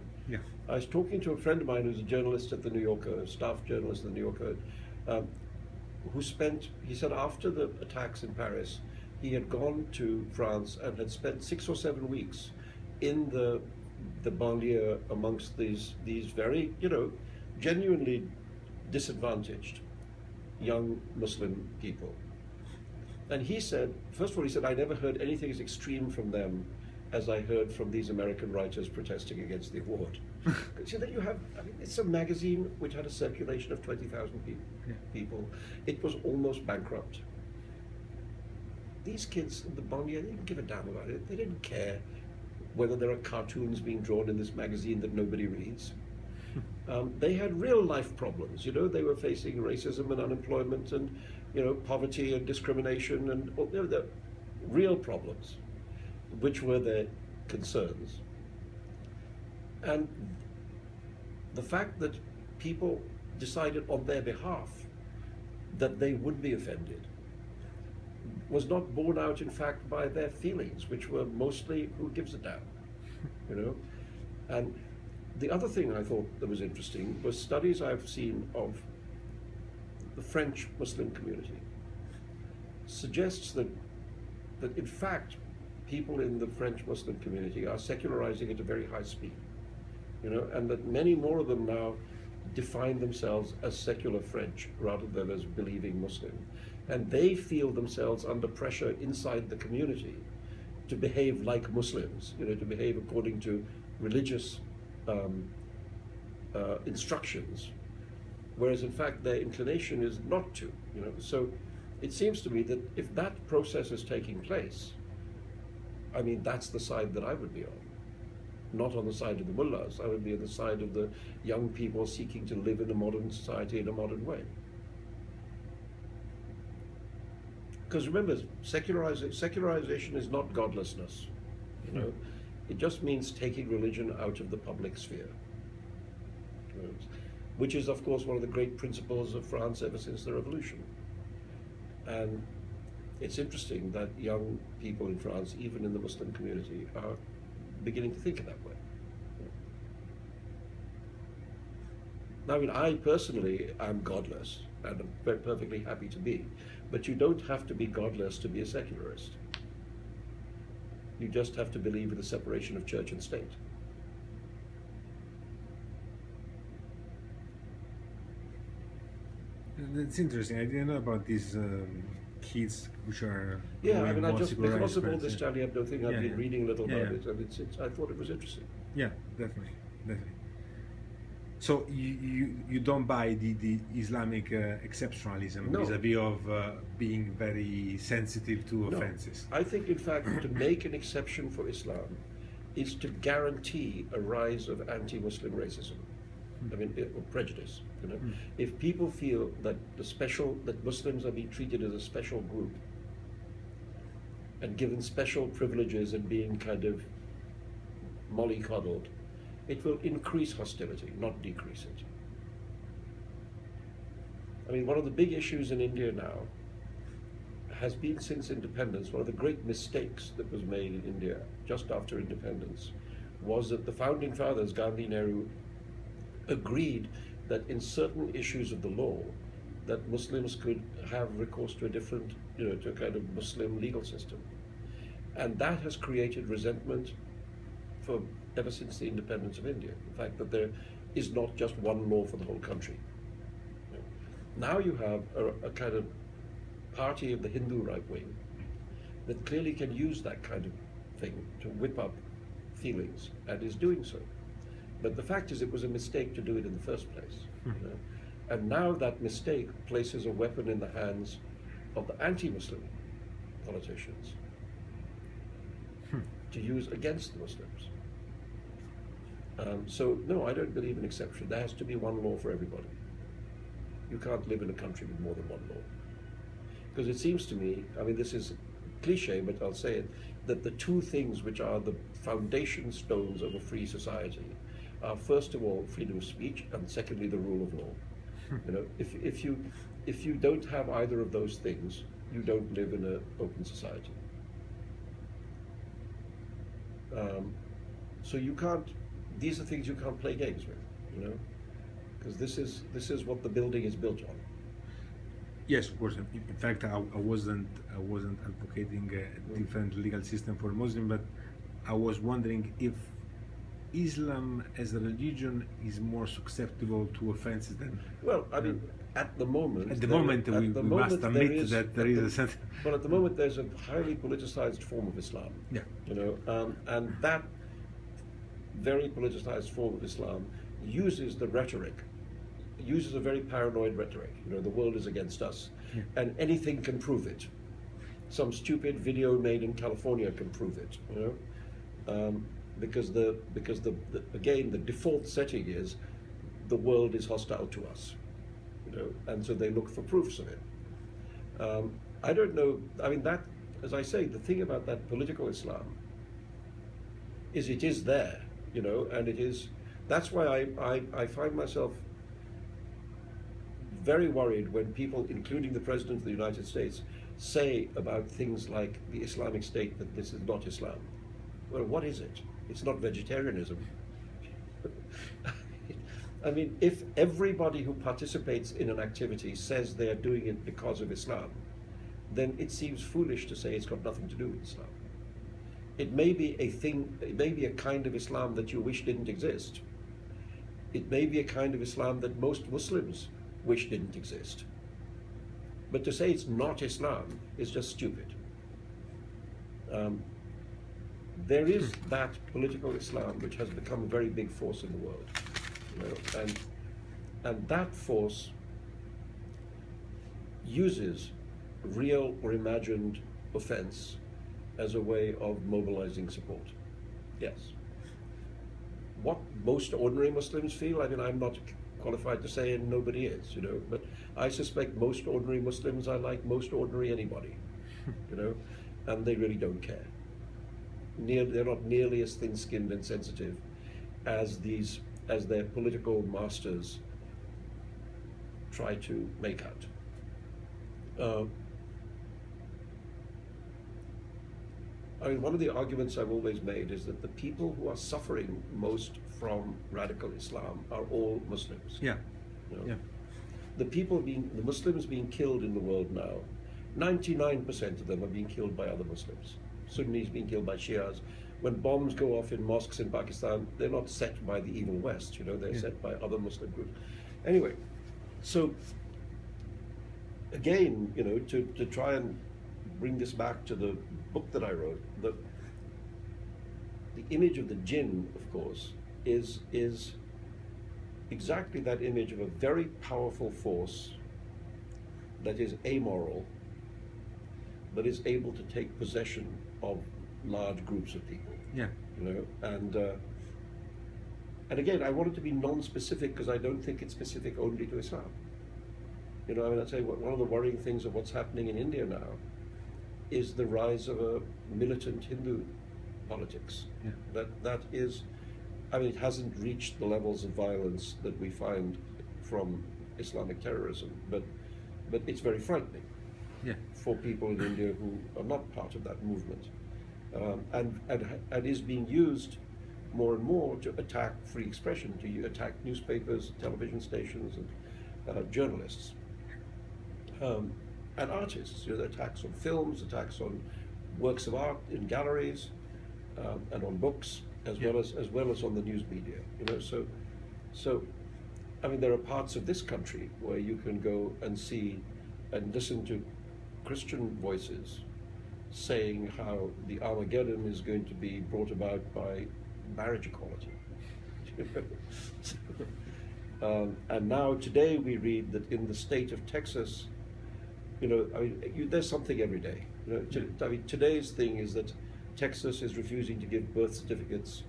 I was talking to a friend of mine who's a journalist at the New Yorker, a staff journalist at the New Yorker, he said after the attacks in Paris, he had gone to France and had spent 6 or 7 weeks in the banlieue amongst these very, you know, genuinely disadvantaged young Muslim people. And he said, first of all, he said, I never heard anything as extreme from them as I heard from these American writers protesting against the award. So then you have, I mean, it's a magazine which had a circulation of 20,000 people. It was almost bankrupt. These kids in the banlieue, they didn't give a damn about it. They didn't care whether there are cartoons being drawn in this magazine that nobody reads. They had real life problems, you know, they were facing racism and unemployment and, you know, poverty and discrimination and, you know, the real problems, which were their concerns. And the fact that people decided on their behalf that they would be offended was not borne out, in fact, by their feelings, which were mostly, who gives a damn, you know? And the other thing I thought that was interesting was studies I've seen of the French Muslim community suggests that in fact, people in the French Muslim community are secularizing at a very high speed, you know, and that many more of them now define themselves as secular French rather than as believing Muslim. And they feel themselves under pressure inside the community to behave like Muslims, you know, to behave according to religious instructions, whereas in fact their inclination is not to, you know. So it seems to me that if that process is taking place, I mean, that's the side that I would be on. Not on the side of the mullahs. I would be on the side of the young people seeking to live in a modern society in a modern way. Because remember, secularization is not godlessness, you know. It just means taking religion out of the public sphere, which is, of course, one of the great principles of France ever since the revolution. And it's interesting that young people in France, even in the Muslim community, are beginning to think that way. I mean, I personally am godless, and I'm perfectly happy to be, but you don't have to be godless to be a secularist. You just have to believe in the separation of church and state. That's interesting. I didn't know about these kids which are. Yeah, I mean, because of all this Charlie Hebdo thing, I've been reading a little about it, and I thought it was interesting. Yeah, definitely. So you don't buy the Islamic exceptionalism vis-a-vis of being very sensitive to offenses? I think, in fact, to make an exception for Islam is to guarantee a rise of anti-Muslim racism. I mean, or prejudice. You know, if people feel that that Muslims are being treated as a special group, and given special privileges and being kind of mollycoddled, it will increase hostility, not decrease it. I mean, one of the big issues in India now has been, since independence, one of the great mistakes that was made in India just after independence was that the founding fathers, Gandhi, Nehru, agreed that in certain issues of the law, that Muslims could have recourse to a different, to a kind of Muslim legal system. And that has created resentment for ever since the independence of India. The fact that there is not just one law for the whole country. Now you have a kind of party of the Hindu right wing that clearly can use that kind of thing to whip up feelings, and is doing so. But the fact is, it was a mistake to do it in the first place. And now that mistake places a weapon in the hands of the anti-Muslim politicians to use against the Muslims. So no, I don't believe in exception. There has to be one law for everybody. You can't live in a country with more than one law. Because it seems to me, I mean, this is cliche, but I'll say it, that the two things which are the foundation stones of a free society are, first of all, freedom of speech, and secondly, the rule of law. If you don't have either of those things, you don't live in an open society. So you can't. These are things you can't play games with, because this is what the building is built on. Yes, of course. In fact, I wasn't advocating a different legal system for Muslim, but I was wondering if Islam as a religion is more susceptible to offenses than. Well, I mean, at the moment. At the moment, we must admit that there is a sense. Well, at the moment, there's a highly politicized form of Islam. Yeah. And that very politicized form of Islam uses the rhetoric. Uses a very paranoid rhetoric. The world is against us, and anything can prove it. Some stupid video made in California can prove it. Because again the default setting is the world is hostile to us. And so they look for proofs of it. I don't know. I mean, that, as I say, the thing about that political Islam is it is there. And it is. That's why I find myself very worried when people, including the President of the United States, say about things like the Islamic State that this is not Islam. Well, what is it? It's not vegetarianism. I mean, if everybody who participates in an activity says they are doing it because of Islam, then it seems foolish to say it's got nothing to do with Islam. It may be a thing, it may be a kind of Islam that you wish didn't exist. It may be a kind of Islam that most Muslims wish didn't exist. But to say it's not Islam is just stupid. There is that political Islam which has become a very big force in the world, and that force uses real or imagined offense as a way of mobilizing support. Yes. What most ordinary Muslims feel, I mean, I'm not qualified to say, and nobody is, but I suspect most ordinary Muslims are like most ordinary anybody, and they really don't care. They're not nearly as thin-skinned and sensitive as their political masters try to make out. I mean, one of the arguments I've always made is that the people who are suffering most from radical Islam are all Muslims. Yeah. Yeah. The Muslims being killed in the world now, 99% of them are being killed by other Muslims. Sunnis being killed by Shias. When bombs go off in mosques in Pakistan, they're not set by the evil West, they're set by other Muslim groups. Anyway, so again, to try and bring this back to the book that I wrote, the image of the jinn, of course, is exactly that image of a very powerful force that is amoral, but is able to take possession of large groups of people. Yeah. And again, I want it to be non-specific because I don't think it's specific only to Islam. I'd say one of the worrying things of what's happening in India now is the rise of a militant Hindu politics. Yeah. That is, I mean, it hasn't reached the levels of violence that we find from Islamic terrorism, but it's very frightening. Yeah. For people in India who are not part of that movement, and is being used more and more to attack free expression, to attack newspapers, television stations, and journalists, and artists. You know, attacks on films, attacks on works of art in galleries, and on books, as well as on the news media. You know, so I mean, there are parts of this country where you can go and see and listen to Christian voices saying how the Armageddon is going to be brought about by marriage equality. And now today we read that in the state of Texas, you know, I mean, there's something every day. You know, I mean, today's thing is that Texas is refusing to give birth certificates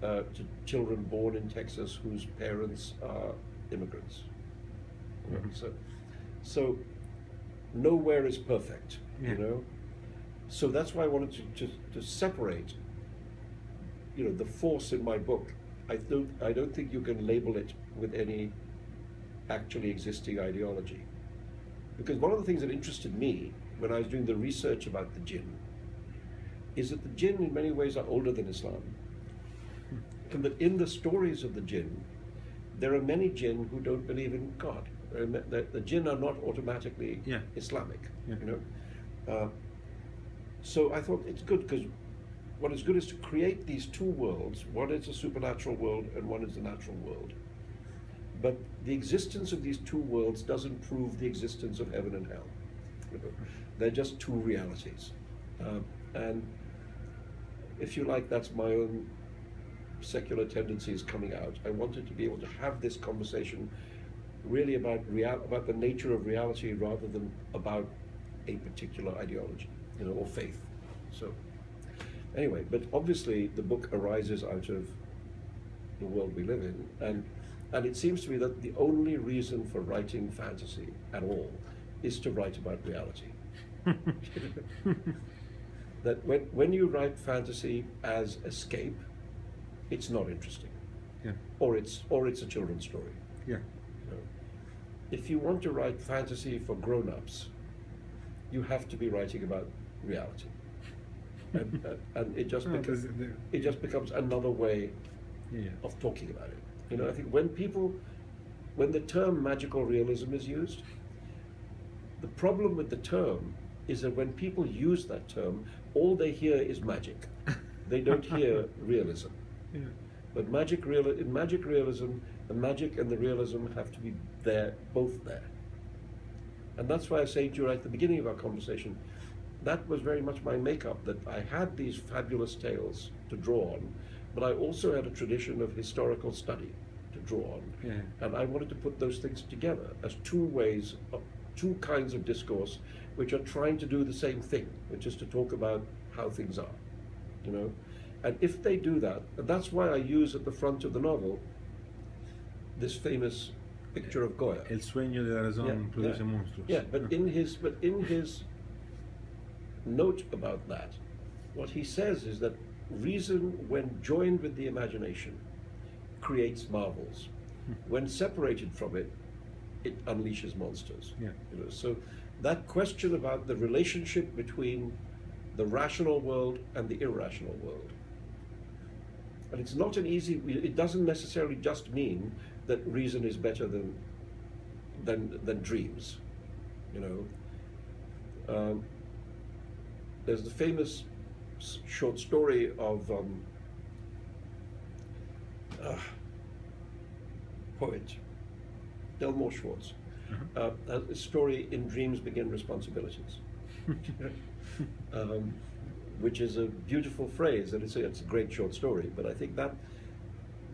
to children born in Texas whose parents are immigrants. You know, so nowhere is perfect, you know. So that's why I wanted to separate, you know, the force in my book. I don't think you can label it with any actually existing ideology. Because one of the things that interested me when I was doing the research about the jinn is that the jinn in many ways are older than Islam. And that in the stories of the jinn, there are many jinn who don't believe in God. The jinn are not automatically Islamic, you know. So I thought it's good, because what is good is to create these two worlds. One is a supernatural world and one is the natural world. But the existence of these two worlds doesn't prove the existence of heaven and hell. You know, they're just two realities. And if you like, that's my own secular tendencies coming out. I wanted to be able to have this conversation really about the nature of reality rather than about a particular ideology, you know, or faith. So anyway, but obviously the book arises out of the world we live in, and it seems to me that the only reason for writing fantasy at all is to write about reality. That when you write fantasy as escape, it's not interesting. Yeah. Or it's a children's story. Yeah. You know, if you want to write fantasy for grown-ups, you have to be writing about reality. And it just becomes another way of talking about it. You know, I think when the term magical realism is used, the problem with the term is that when people use that term, all they hear is magic. They don't hear realism. Yeah. But in magic realism, the magic and the realism have to be there, both there. And that's why I say to you right at the beginning of our conversation, that was very much my makeup, that I had these fabulous tales to draw on, but I also had a tradition of historical study to draw on. Yeah. And I wanted to put those things together as two kinds of discourse which are trying to do the same thing, which is to talk about how things are, you know. And if they do that, and that's why I use at the front of the novel this famous picture of Goya. El sueño de la razón produce monstruos. Yeah, but in his note about that, what he says is that reason, when joined with the imagination, creates marvels. When separated from it, it unleashes monsters. Yeah. You know, so that question about the relationship between the rational world and the irrational world. And it's not an easy, it doesn't necessarily just mean that reason is better than dreams, you know. There's the famous short story of poet Delmore Schwartz. A story, "In Dreams Begin Responsibilities," which is a beautiful phrase, and it's a great short story. But I think that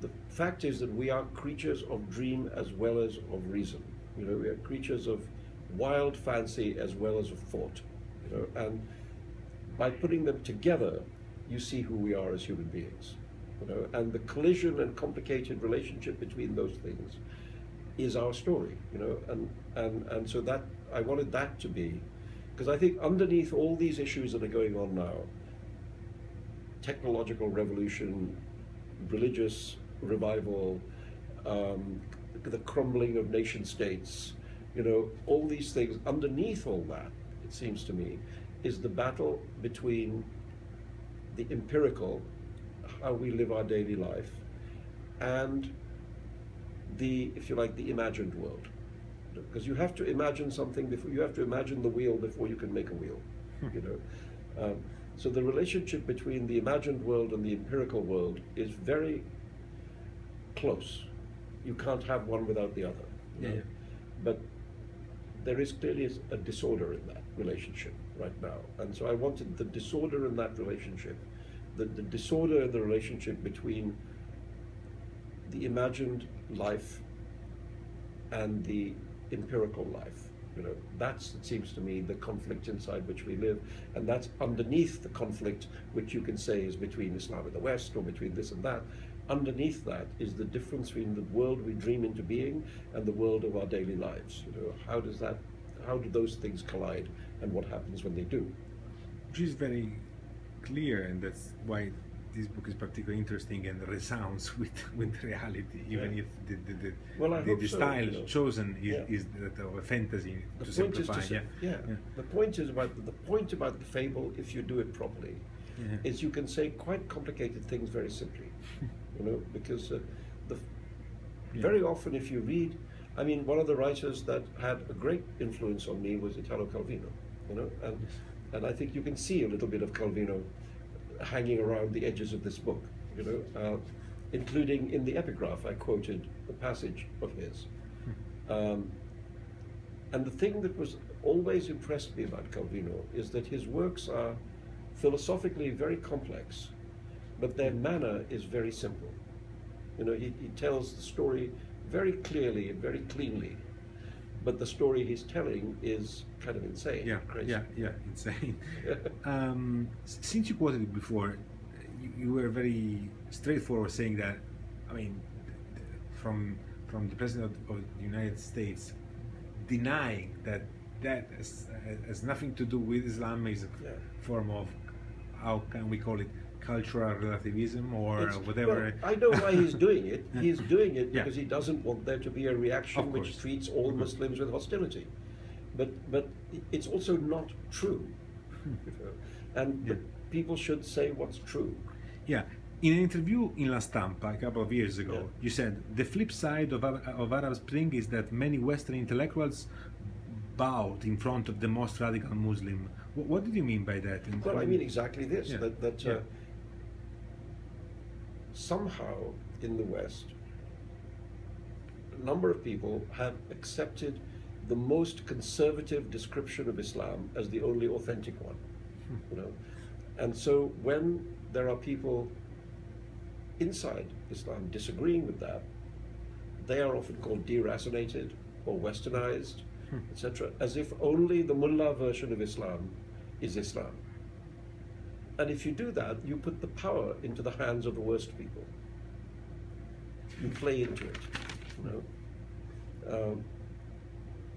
the fact is that we are creatures of dream as well as of reason. You know, we are creatures of wild fancy as well as of thought. You know, and by putting them together, you see who we are as human beings. You know, and the collision and complicated relationship between those things is our story. You know, and so that I wanted that to be Because I think underneath all these issues that are going on now, technological revolution, religious revival, the crumbling of nation states, all these things, underneath all that, it seems to me, is the battle between the empirical, how we live our daily life, and the, if you like, the imagined world. Because you have to imagine something before, you have to imagine the wheel before you can make a wheel, So the relationship between the imagined world and the empirical world is very close. You can't have one without the other. Yeah. But there is clearly a disorder in that relationship right now. And so I wanted the disorder in that relationship, the disorder in the relationship between the imagined life and the empirical life. That's, it seems to me, the conflict inside which we live, and that's underneath the conflict which you can say is between Islam and the West, or between this and that. Underneath that is the difference between the world we dream into being and the world of our daily lives. How do those things collide, and what happens when they do? Which is very clear, and that's why this book is particularly interesting and resounds with reality, even if the style chosen is that of a fantasy, to simplify. The point about the fable, if you do it properly, is you can say quite complicated things very simply. Because very often if you read, I mean, one of the writers that had a great influence on me was Italo Calvino. And I think you can see a little bit of Calvino hanging around the edges of this book, including in the epigraph I quoted a passage of his. And the thing that was always impressed me about Calvino is that his works are philosophically very complex, but their manner is very simple. He tells the story very clearly and very cleanly, but the story he's telling is kind of insane, crazy. Insane. Since you quoted it before, you were very straightforward saying that, I mean, from the President of the United States denying that has nothing to do with Islam, is a form of, how can we call it, cultural relativism or whatever. Well, I know why he's doing it. He's doing it because he doesn't want there to be a reaction which treats all Muslims with hostility. But it's also not true. But people should say what's true. Yeah. In an interview in La Stampa a couple of years ago, you said, the flip side of Arab Spring is that many Western intellectuals bowed in front of the most radical Muslim. What did you mean by that? Well, I mean exactly this, that somehow in the West, a number of people have accepted the most conservative description of Islam as the only authentic one. And so when there are people inside Islam disagreeing with that, they are often called deracinated or westernized, etc., as if only the mullah version of Islam is Islam. And if you do that, you put the power into the hands of the worst people. You play into it,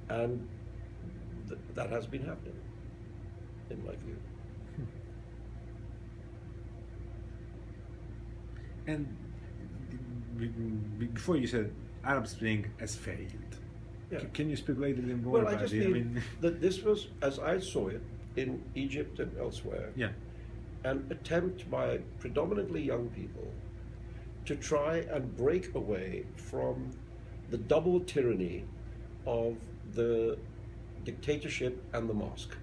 and that has been happening, in my view. And before you said Arab Spring has failed. Can you speak a little bit more about it? I just mean that this was, as I saw it, in Egypt and elsewhere, an attempt by predominantly young people to try and break away from the double tyranny of the dictatorship and the mosque.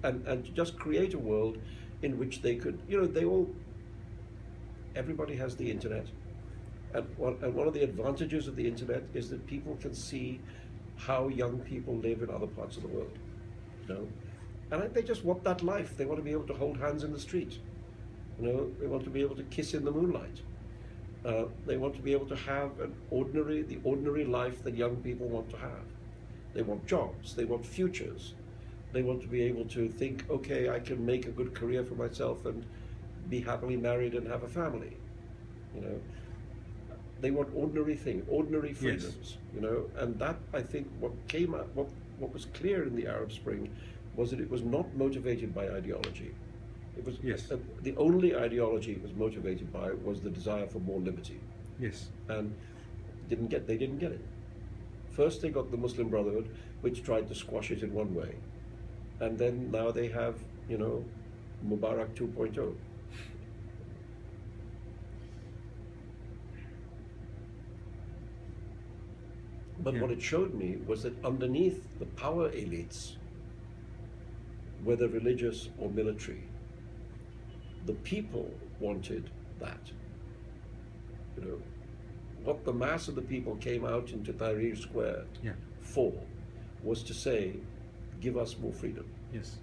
And to just create a world in which they could, everybody has the internet. And one of the advantages of the internet is that people can see how young people live in other parts of the world. And they just want that life. They want to be able to hold hands in the street. They want to be able to kiss in the moonlight. They want to be able to have the ordinary life that young people want to have. They want jobs. They want futures. They want to be able to think, okay, I can make a good career for myself and be happily married and have a family. They want ordinary things, ordinary freedoms. And that, I think, what came out, what was clear in the Arab Spring was that it was not motivated by ideology. It was Yes. the only ideology it was motivated by was the desire for more liberty, Yes. and they didn't get it. First, they got the Muslim Brotherhood, which tried to squash it in one way, and then now they have, Mubarak 2.0. But Yeah. what it showed me was that underneath the power elites, whether religious or military, the people wanted that. What the mass of the people came out into Tahrir Square Yeah. for was to say, give us more freedom. Yes.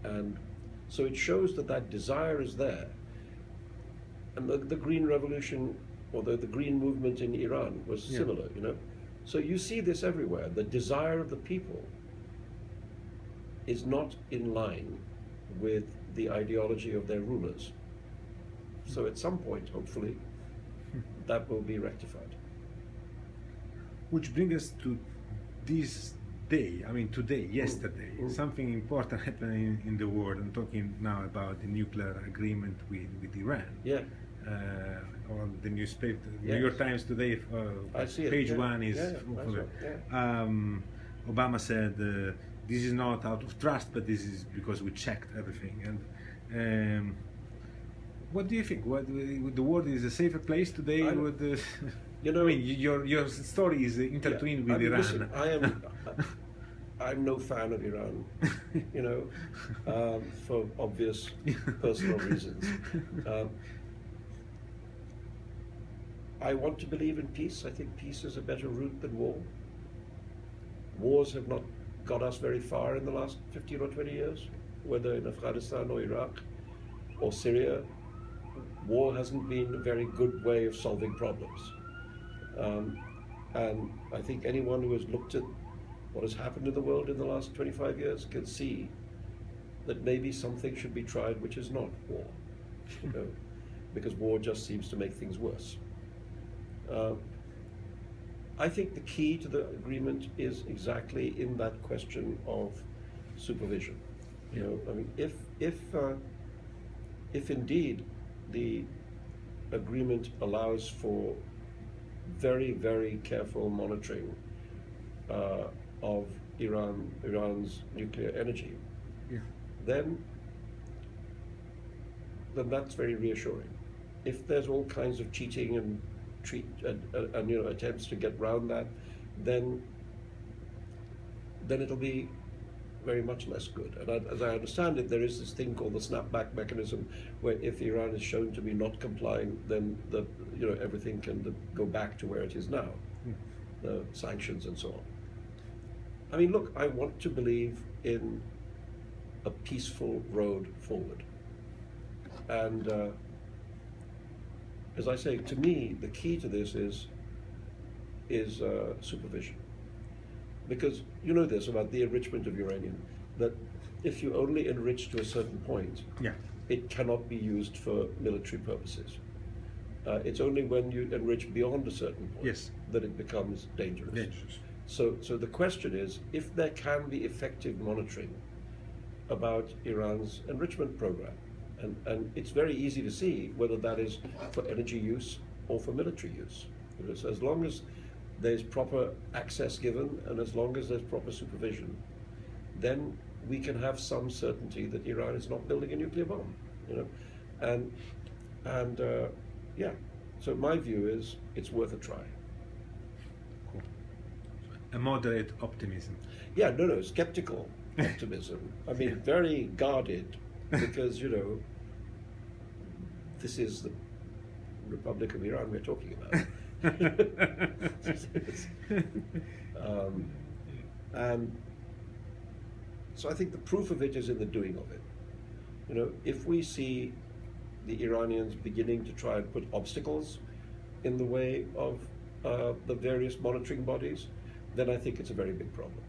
And so it shows that that desire is there. And the Green Revolution, or the Green Movement in Iran was Yeah. similar, So you see this everywhere. The desire of the people is not in line with the ideology of their rulers. So at some point, hopefully, that will be rectified. Which brings us to this day, today, yesterday, something important happened in the world. I'm talking now about the nuclear agreement with Iran. Yeah. On the newspaper, New Yes. York Times today, I see it, page yeah. 1 is Yeah, full I of saw it. it, yeah. Obama said, this is not out of trust, but this is because we checked everything. And what do you think? The world is a safer place today? Your story is intertwined with Iran. Listen, I'm no fan of Iran, for obvious personal reasons. I want to believe in peace. I think peace is a better route than war. Wars have not got us very far in the last 15 or 20 years, whether in Afghanistan or Iraq or Syria. War hasn't been a very good way of solving problems. And I think anyone who has looked at what has happened in the world in the last 25 years can see that maybe something should be tried which is not war, because war just seems to make things worse. I think the key to the agreement is exactly in that question of supervision. If indeed the agreement allows for very, very careful monitoring of Iran's nuclear energy, Yeah. then that's very reassuring. If there's all kinds of cheating and attempts to get around that, then it'll be very much less good. And as I understand it, there is this thing called the snapback mechanism, where if Iran is shown to be not complying, then everything can go back to where it is now, the sanctions and so on. Look, I want to believe in a peaceful road forward, and as I say, to me, the key to this is supervision. Because you know this about the enrichment of uranium, that if you only enrich to a certain point, Yeah. it cannot be used for military purposes. It's only when you enrich beyond a certain point Yes. that it becomes dangerous. Dangerous. So the question is, if there can be effective monitoring about Iran's enrichment program, and it's very easy to see whether that is for energy use or for military use. So as long as there's proper access given, and as long as there's proper supervision, then we can have some certainty that Iran is not building a nuclear bomb. So my view is it's worth a try. Cool. A moderate optimism. Yeah, no, skeptical optimism. Very guarded, because this is the Republic of Iran we're talking about. And so I think the proof of it is in the doing of it. If we see the Iranians beginning to try and put obstacles in the way of the various monitoring bodies, then I think it's a very big problem.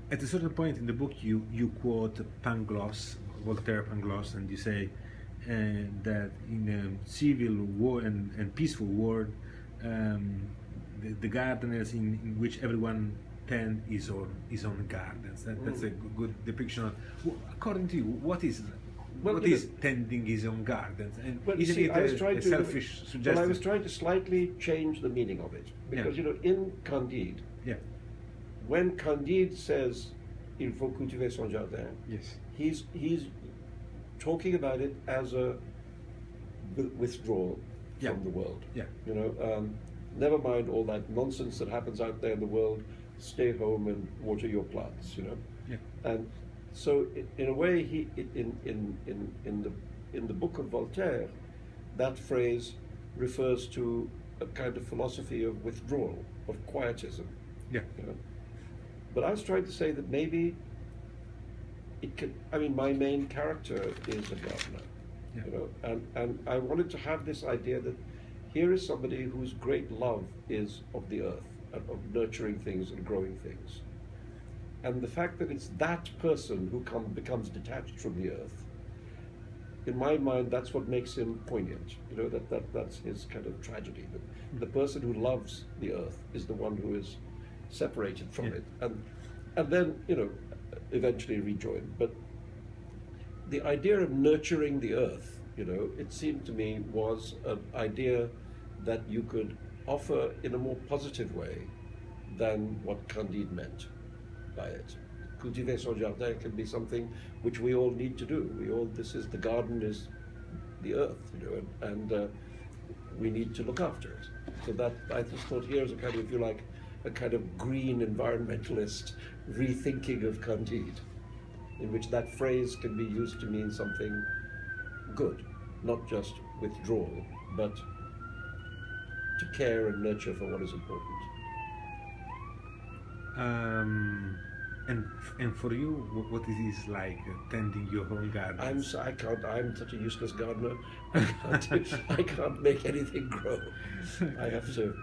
At a certain point in the book, you quote Pangloss, Voltaire Pangloss, and you say that in a civil war and peaceful world, the gardeners in which everyone tend his own gardens. That's a good depiction of. According to you, what is tending his own gardens? And well, isn't it a selfish suggestion? Well, I was trying to slightly change the meaning of it because in Candide, when Candide says "Il faut cultiver son jardin," he's talking about it as a withdrawal from the world. You know, never mind all that nonsense that happens out there in the world. Stay home and water your plants. You know, and so in a way, in the book of Voltaire, that phrase refers to a kind of philosophy of withdrawal, of quietism. You know? But I was trying to say that maybe it could. I mean, my main character is a gardener. You know, and I wanted to have this idea that here is somebody whose great love is of the earth, and of nurturing things and growing things. And the fact that it's that person who becomes detached from the earth, in my mind, that's what makes him poignant. You know, that's his kind of tragedy. That the person who loves the earth is the one who is separated from it, and then, you know, eventually rejoined. But the idea of nurturing the earth, you know, it seemed to me was an idea that you could offer in a more positive way than what Candide meant by it. Cultiver son jardin can be something which we all need to do. The garden is the earth, you know, and we need to look after it. So that, I just thought, here's a kind of, if you like, a kind of green environmentalist rethinking of Candide, in which that phrase can be used to mean something good, not just withdrawal, but to care and nurture for what is important. And for you, what is this like, tending your own garden? I'm such a useless gardener. I can't make anything grow. I have to.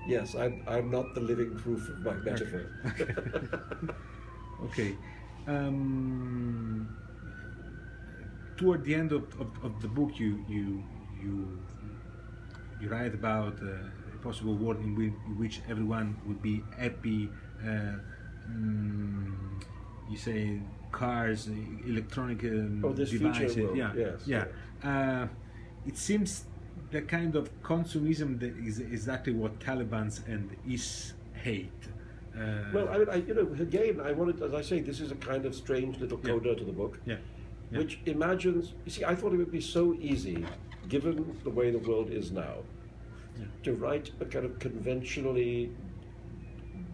Yes, I'm not the living proof of my metaphor. Okay. Toward the end of the book, you write about a possible world in which everyone would be happy. You say cars, electronic this devices. future world. Yes. It seems the kind of consumism that is exactly what Taliban's and IS hate. Well, I mean, you know, again, I wanted, as I say, this is a kind of strange little coda to the book, which imagines. You see, I thought it would be so easy, given the way the world is now, to write a kind of conventionally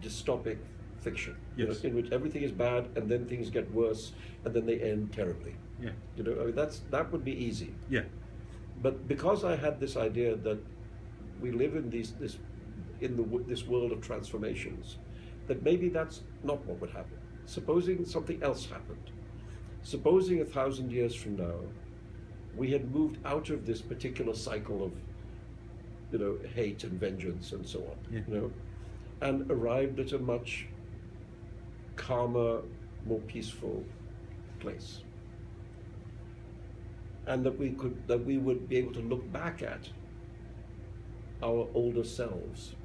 dystopic fiction, you know, in which everything is bad and then things get worse and then they end terribly. You know, I mean, that would be easy. But because I had this idea that we live in this world of transformations, that maybe that's not what would happen. Supposing something else happened. Supposing 1,000 years from now, we had moved out of this particular cycle of, you know, hate and vengeance and so on, you know, and arrived at a much calmer, more peaceful place. And that we would be able to look back at our older selves,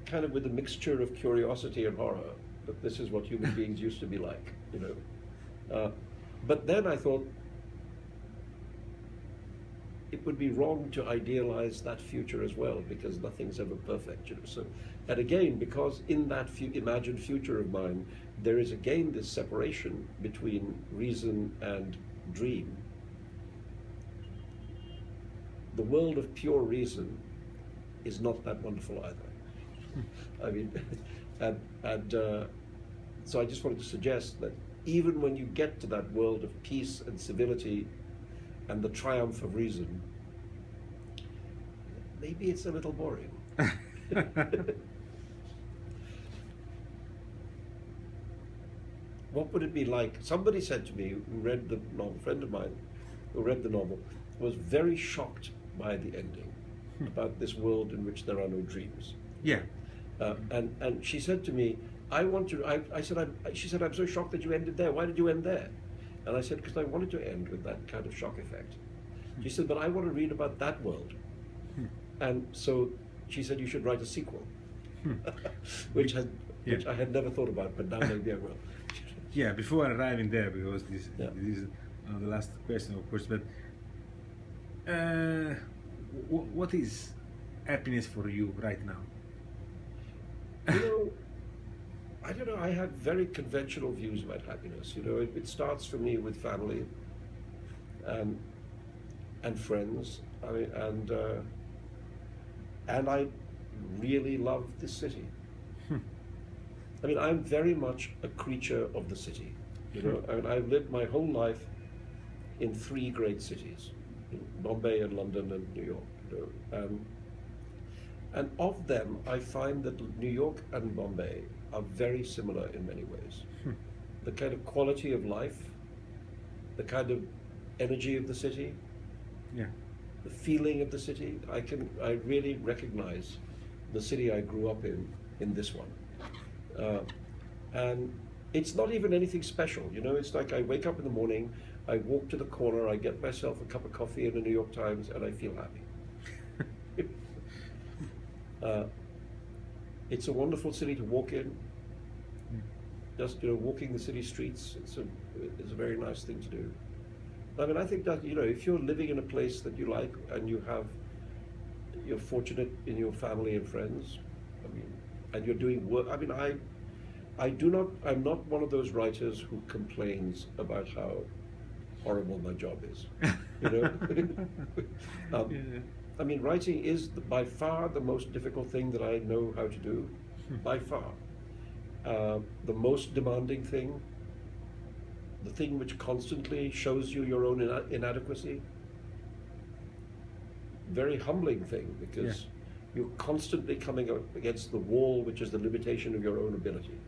kind of with a mixture of curiosity and horror, that this is what human beings used to be like, you know. But then I thought it would be wrong to idealize that future as well, because nothing's ever perfect, you know. So, and again, because in that imagined future of mine, there is again this separation between reason and dream. The world of pure reason is not that wonderful either. I mean, so I just wanted to suggest that even when you get to that world of peace and civility and the triumph of reason, maybe it's a little boring. What would it be like? Somebody said to me, who read the novel, a friend of mine who read the novel, was very shocked by the ending, about this world in which there are no dreams. And she said to me, she said, I'm so shocked that you ended there. Why did you end there? And I said, because I wanted to end with that kind of shock effect. She said, but I want to read about that world. And so she said, you should write a sequel. which Yeah. I had never thought about, but now maybe I will. Yeah, before arriving there, because Yeah. this is the last question, of course, but what is happiness for you right now? You know, I don't know. I have very conventional views about happiness. You know, it starts for me with family, and friends. I mean, and I really love this city. I mean, I'm very much a creature of the city. You know, I mean, I've lived my whole life in three great cities, in Bombay and London and New York. You know, and of them, I find that New York and Bombay are very similar in many ways. The kind of quality of life, the kind of energy of the city, Yeah. the feeling of the city. I really recognize the city I grew up in this one. And it's not even anything special, you know. It's like I wake up in the morning, I walk to the corner, I get myself a cup of coffee and the New York Times, and I feel happy. It's a wonderful city to walk in. Just, you know, walking the city streets, it's a very nice thing to do. I mean, I think that, you know, if you're living in a place that you like and you're fortunate in your family and friends, I mean, and you're doing work. I mean, I'm not one of those writers who complains about how horrible my job is. You know, I mean, writing is by far the most difficult thing that I know how to do, by far. The most demanding thing, the thing which constantly shows you your own inadequacy. Very humbling thing, because you're constantly coming up against the wall, which is the limitation of your own ability.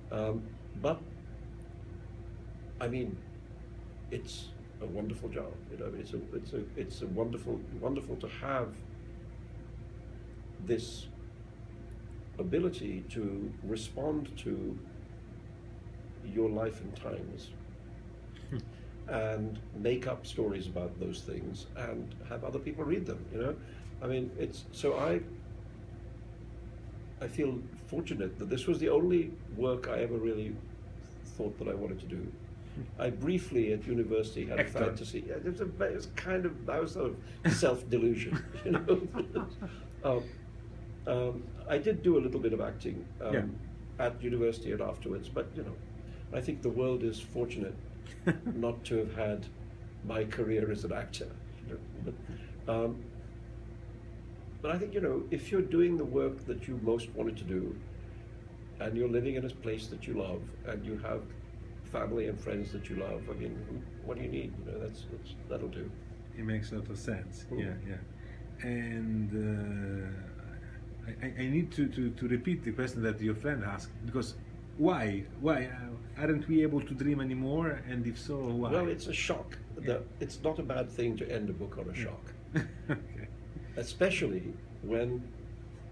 But I mean, it's a wonderful job. You know, it's a wonderful to have this ability to respond to your life and times and make up stories about those things and have other people read them, you know. I mean, I feel fortunate that this was the only work I ever really thought that I wanted to do. I briefly at university had a fantasy. It was kind of, that was sort of self-delusion, you know. I did do a little bit of acting at university and afterwards, but you know, I think the world is fortunate not to have had my career as an actor. You know? But I think, you know, if you're doing the work that you most wanted to do, and you're living in a place that you love, and you have family and friends that you love, I mean, what do you need? You know, that'll do. It makes a lot of sense. Yeah. And I need to repeat the question that your friend asked, because why aren't we able to dream anymore, and if so, why? Well, it's a shock. It's not a bad thing to end a book on a shock. Okay. Especially when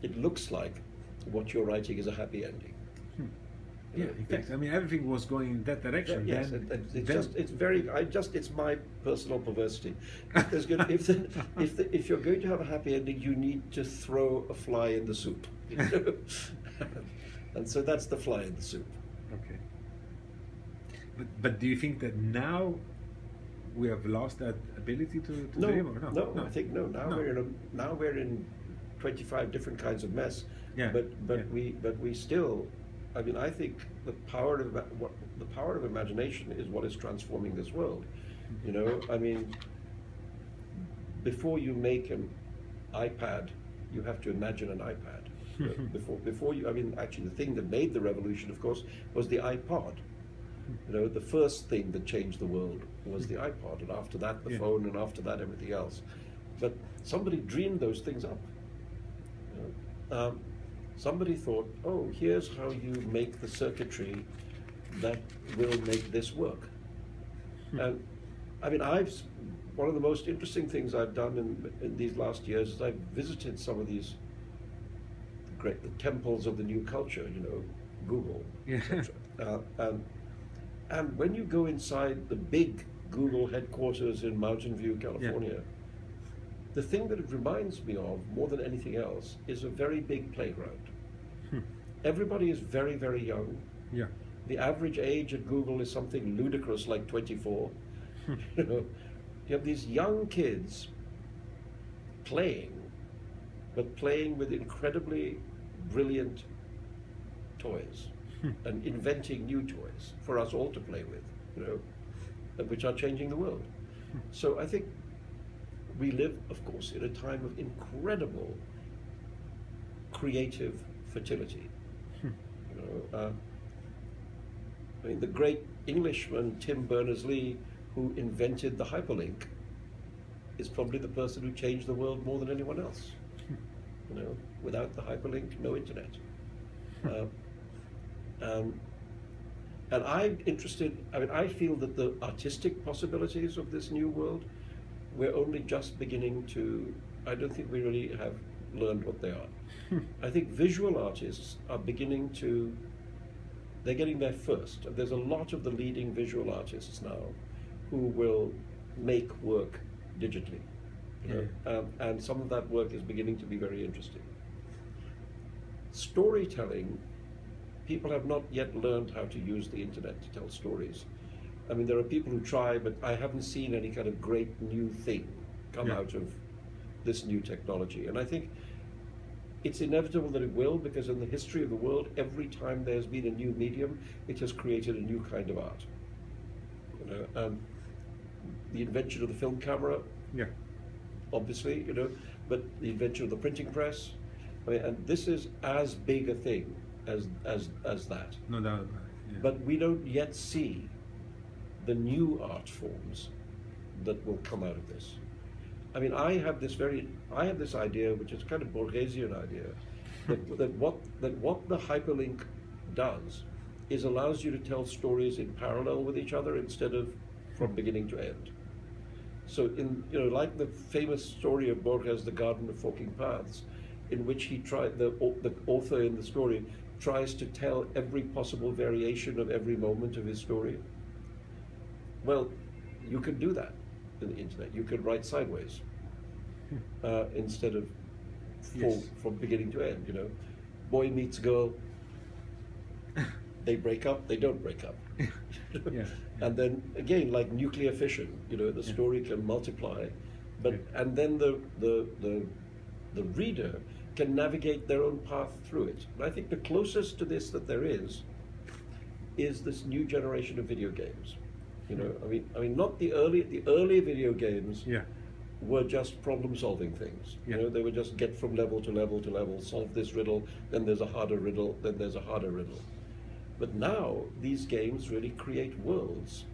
it looks like what you're writing is a happy ending. Yeah, exactly. I mean, everything was going in that direction. Yes, it's my personal perversity. If you're going to have a happy ending, you need to throw a fly in the soup. You know? And so that's the fly in the soup. Okay. But do you think that now we have lost that ability to dream, or no? No, I think no. Now we're in 25 different kinds of mess. Yeah. But we still. I mean, I think the power of imagination is what is transforming this world. You know, I mean, before you make an iPad, you have to imagine an iPad. Before you, I mean, actually, the thing that made the revolution, of course, was the iPod. You know, the first thing that changed the world was the iPod, and after that, the phone, and after that, everything else. But somebody dreamed those things up. You know? Somebody thought, oh, here's how you make the circuitry that will make this work. And I mean, one of the most interesting things I've done in these last years is I've visited some of these the temples of the new culture, you know, Google, etc. And when you go inside the big Google headquarters in Mountain View, California, the thing that it reminds me of more than anything else is a very big playground. everybody is very, very young. Yeah. The average age at Google is something ludicrous like 24. You know, you have these young kids playing, but playing with incredibly brilliant toys and inventing new toys for us all to play with, you know, which are changing the world. So I think we live, of course, in a time of incredible creative fertility. You know, I mean, the great Englishman Tim Berners-Lee, who invented the hyperlink, is probably the person who changed the world more than anyone else. You know, without the hyperlink, no internet. And I'm interested, I mean, I feel that the artistic possibilities of this new world, we're only just beginning to, I don't think we really have learned what they are. I think visual artists are beginning to, they're getting there first. There's a lot of the leading visual artists now who will make work digitally. You know? And some of that work is beginning to be very interesting. Storytelling, people have not yet learned how to use the internet to tell stories. I mean, there are people who try, but I haven't seen any kind of great new thing come out of this new technology. And I think it's inevitable that it will, because in the history of the world, every time there's been a new medium, it has created a new kind of art. You know, the invention of the film camera, obviously, you know, but the invention of the printing press, I mean, and this is as big a thing as that. No doubt. Yeah. But we don't yet see the new art forms that will come out of this. I mean, I have this idea, which is kind of Borgesian idea, that what the hyperlink does is allows you to tell stories in parallel with each other instead of from beginning to end. So in, you know, like the famous story of Borges, The Garden of Forking Paths, in which he tried, the author in the story tries to tell every possible variation of every moment of his story. Well, you can do that in the internet. You can write sideways instead of from beginning to end, you know. Boy meets girl, they break up, they don't break up. And then again, like nuclear fission, you know, the story can multiply, but and then the reader can navigate their own path through it. And I think the closest to this that there is this new generation of video games. You know, I mean, not the early video games were just problem-solving things. You know, they would just get from level to level to level, solve this riddle, then there's a harder riddle, then there's a harder riddle. But now these games really create worlds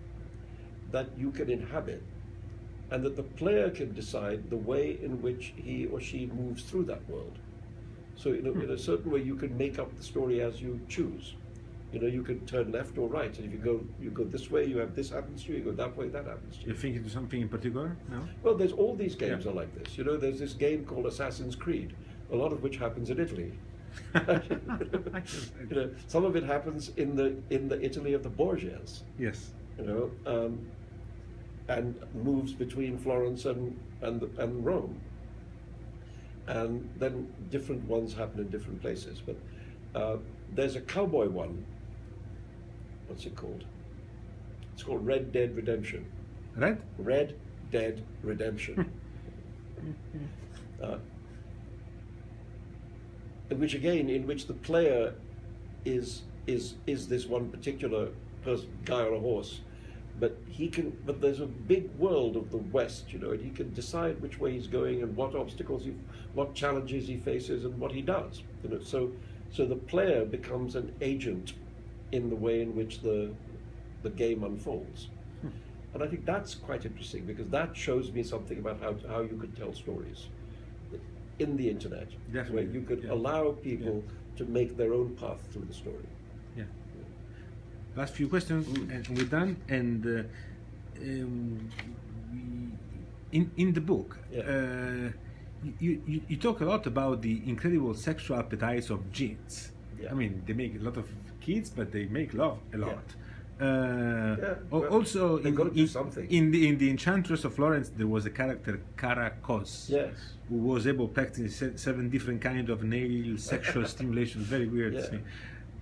that you can inhabit, and that the player can decide the way in which he or she moves through that world. So, you know, in a certain way, you can make up the story as you choose. You know, you can turn left or right, and if you go this way, you have this happens to you. You go that way, that happens to you. You think it's something in particular? No. Well, there's all these games are like this. You know, there's this game called Assassin's Creed, a lot of which happens in Italy. You know, some of it happens in the Italy of the Borgias. Yes. You know, and moves between Florence and Rome. And then different ones happen in different places. But there's a cowboy one. What's it called? It's called Red Dead Redemption. Red Dead Redemption. In which the player is this one particular guy on a horse, but there's a big world of the West, you know, and he can decide which way he's going and what obstacles what challenges he faces and what he does. You know, so the player becomes an agent in the way in which the game unfolds. And I think that's quite interesting, because that shows me something about how you could tell stories in the internet. Definitely. Where you could allow people to make their own path through the story. Last few questions and we're done. And in the book, you talk a lot about the incredible sexual appetites of genes. I mean, they make a lot of kids, but they make love a lot. well, Also, they've got to do something. in the Enchantress of Florence, there was a character, Caracos, Yes. who was able to practice 7 different kind of nail sexual stimulation. Very weird.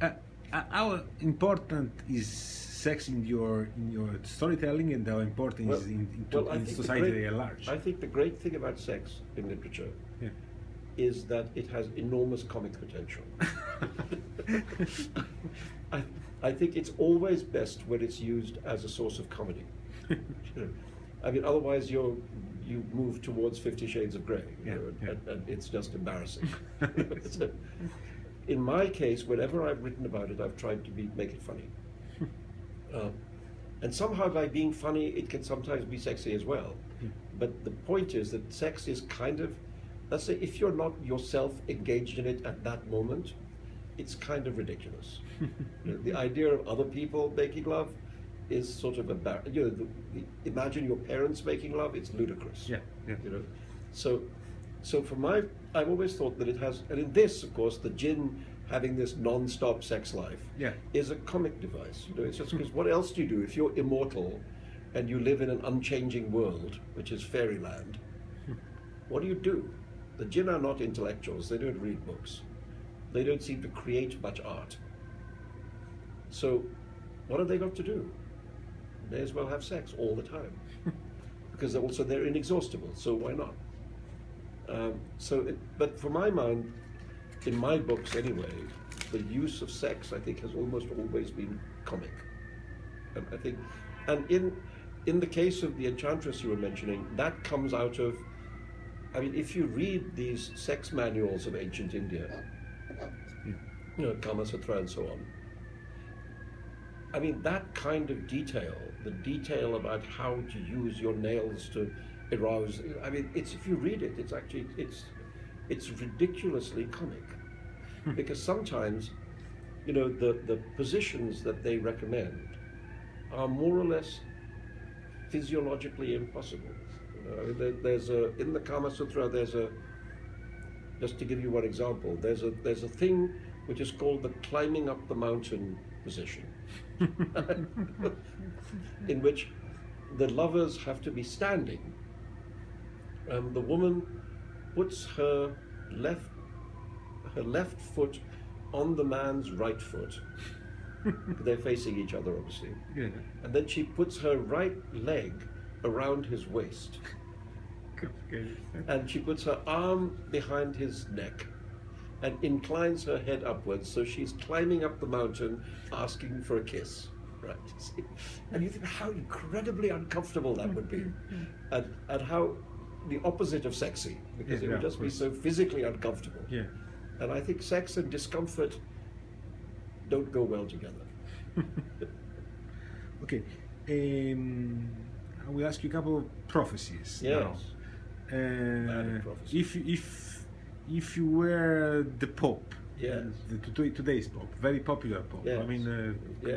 Yeah. How important is sex in your storytelling, and how important is in society at large? I think the great thing about sex in literature is that it has enormous comic potential. I think it's always best when it's used as a source of comedy. I mean, otherwise you move towards 50 Shades of Grey, and it's just embarrassing. So, in my case, whenever I've written about it, I've tried to make it funny. And somehow by being funny, it can sometimes be sexy as well. But the point is that sex is kind of, let's say, if you're not yourself engaged in it at that moment, it's kind of ridiculous. The idea of other people making love is sort of imagine your parents making love, it's ludicrous. So for I've always thought that it has, and in this, of course, the jinn having this non-stop sex life is a comic device. It's just because what else do you do if you're immortal and you live in an unchanging world, which is fairyland? What do? The jinn are not intellectuals. They don't read books. They don't seem to create much art. So what have they got to do? They as well have sex all the time. Because they're inexhaustible, so why not? But for my mind, in my books anyway, the use of sex, I think, has almost always been comic. I think, and in the case of the Enchantress you were mentioning, that comes out of, I mean, if you read these sex manuals of ancient India, Kama Sutra and so on, I mean, that kind of detail, the detail about how to use your nails to arouse, I mean, if you read it, it's ridiculously comic. Because sometimes, the positions that they recommend are more or less physiologically impossible. There's in the Kama Sutra, just to give you one example, there's a thing which is called the climbing up the mountain position, in which the lovers have to be standing. The woman puts her left foot on the man's right foot. They're facing each other, obviously. And then she puts her right leg around his waist. And she puts her arm behind his neck and inclines her head upwards, so she's climbing up the mountain asking for a kiss. Right? And you think how incredibly uncomfortable that would be, and how the opposite of sexy, because it would just be so physically uncomfortable. And I think sex and discomfort don't go well together. Okay, I will ask you a couple of prophecies. Yes. If you were the Pope, today's Pope, very popular Pope, I mean,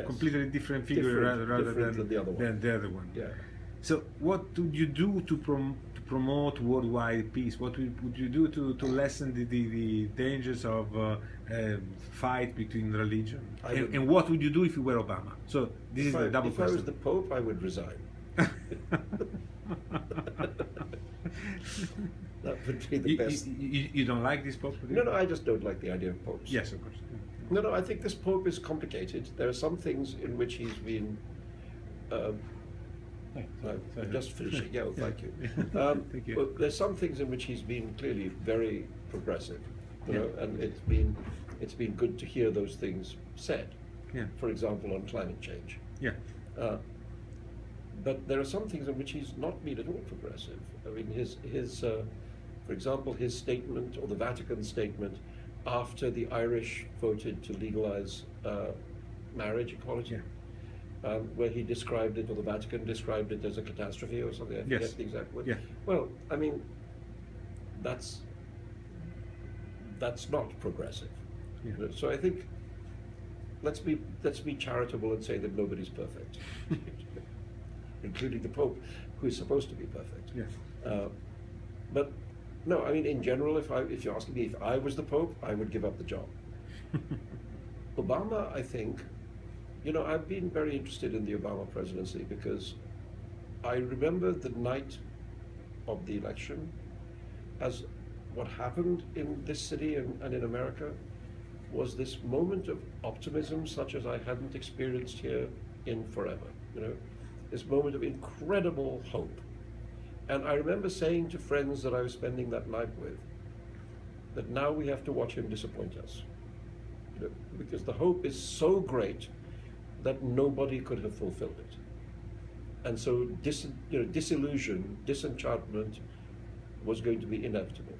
completely different figure rather than the other one. So what would you do to promote worldwide peace? What would you do to lessen the dangers of fight between religion? And what would you do if you were Obama? So this is the double question. If I was the Pope, I would resign. That would be the best. You don't like this Pope? No, I just don't like the idea of popes. Yes, of course. No, I think this Pope is complicated. There are some things in which he's been... I'm just finishing. Thank you. Thank you. Well, there's some things in which he's been clearly very progressive, and it's been good to hear those things said. For example, on climate change. But there are some things in which he's not been at all progressive. I mean, for example, his statement, or the Vatican statement, after the Irish voted to legalize marriage equality. Where he described it, or the Vatican described it as a catastrophe or something. I forget the exact word. Well, I mean, that's not progressive. So I think let's be charitable and say that nobody's perfect, including the Pope, who is supposed to be perfect. But no, I mean, in general, if you're asking me if I was the Pope, I would give up the job. Obama, I think, You know, I've been very interested in the Obama presidency because I remember the night of the election as what happened in this city and in America was this moment of optimism such as I hadn't experienced here in forever, you know, this moment of incredible hope. And I remember saying to friends that I was spending that night with that now we have to watch him disappoint us, you know, because the hope is so great that nobody could have fulfilled it. And so disillusion, disenchantment was going to be inevitable.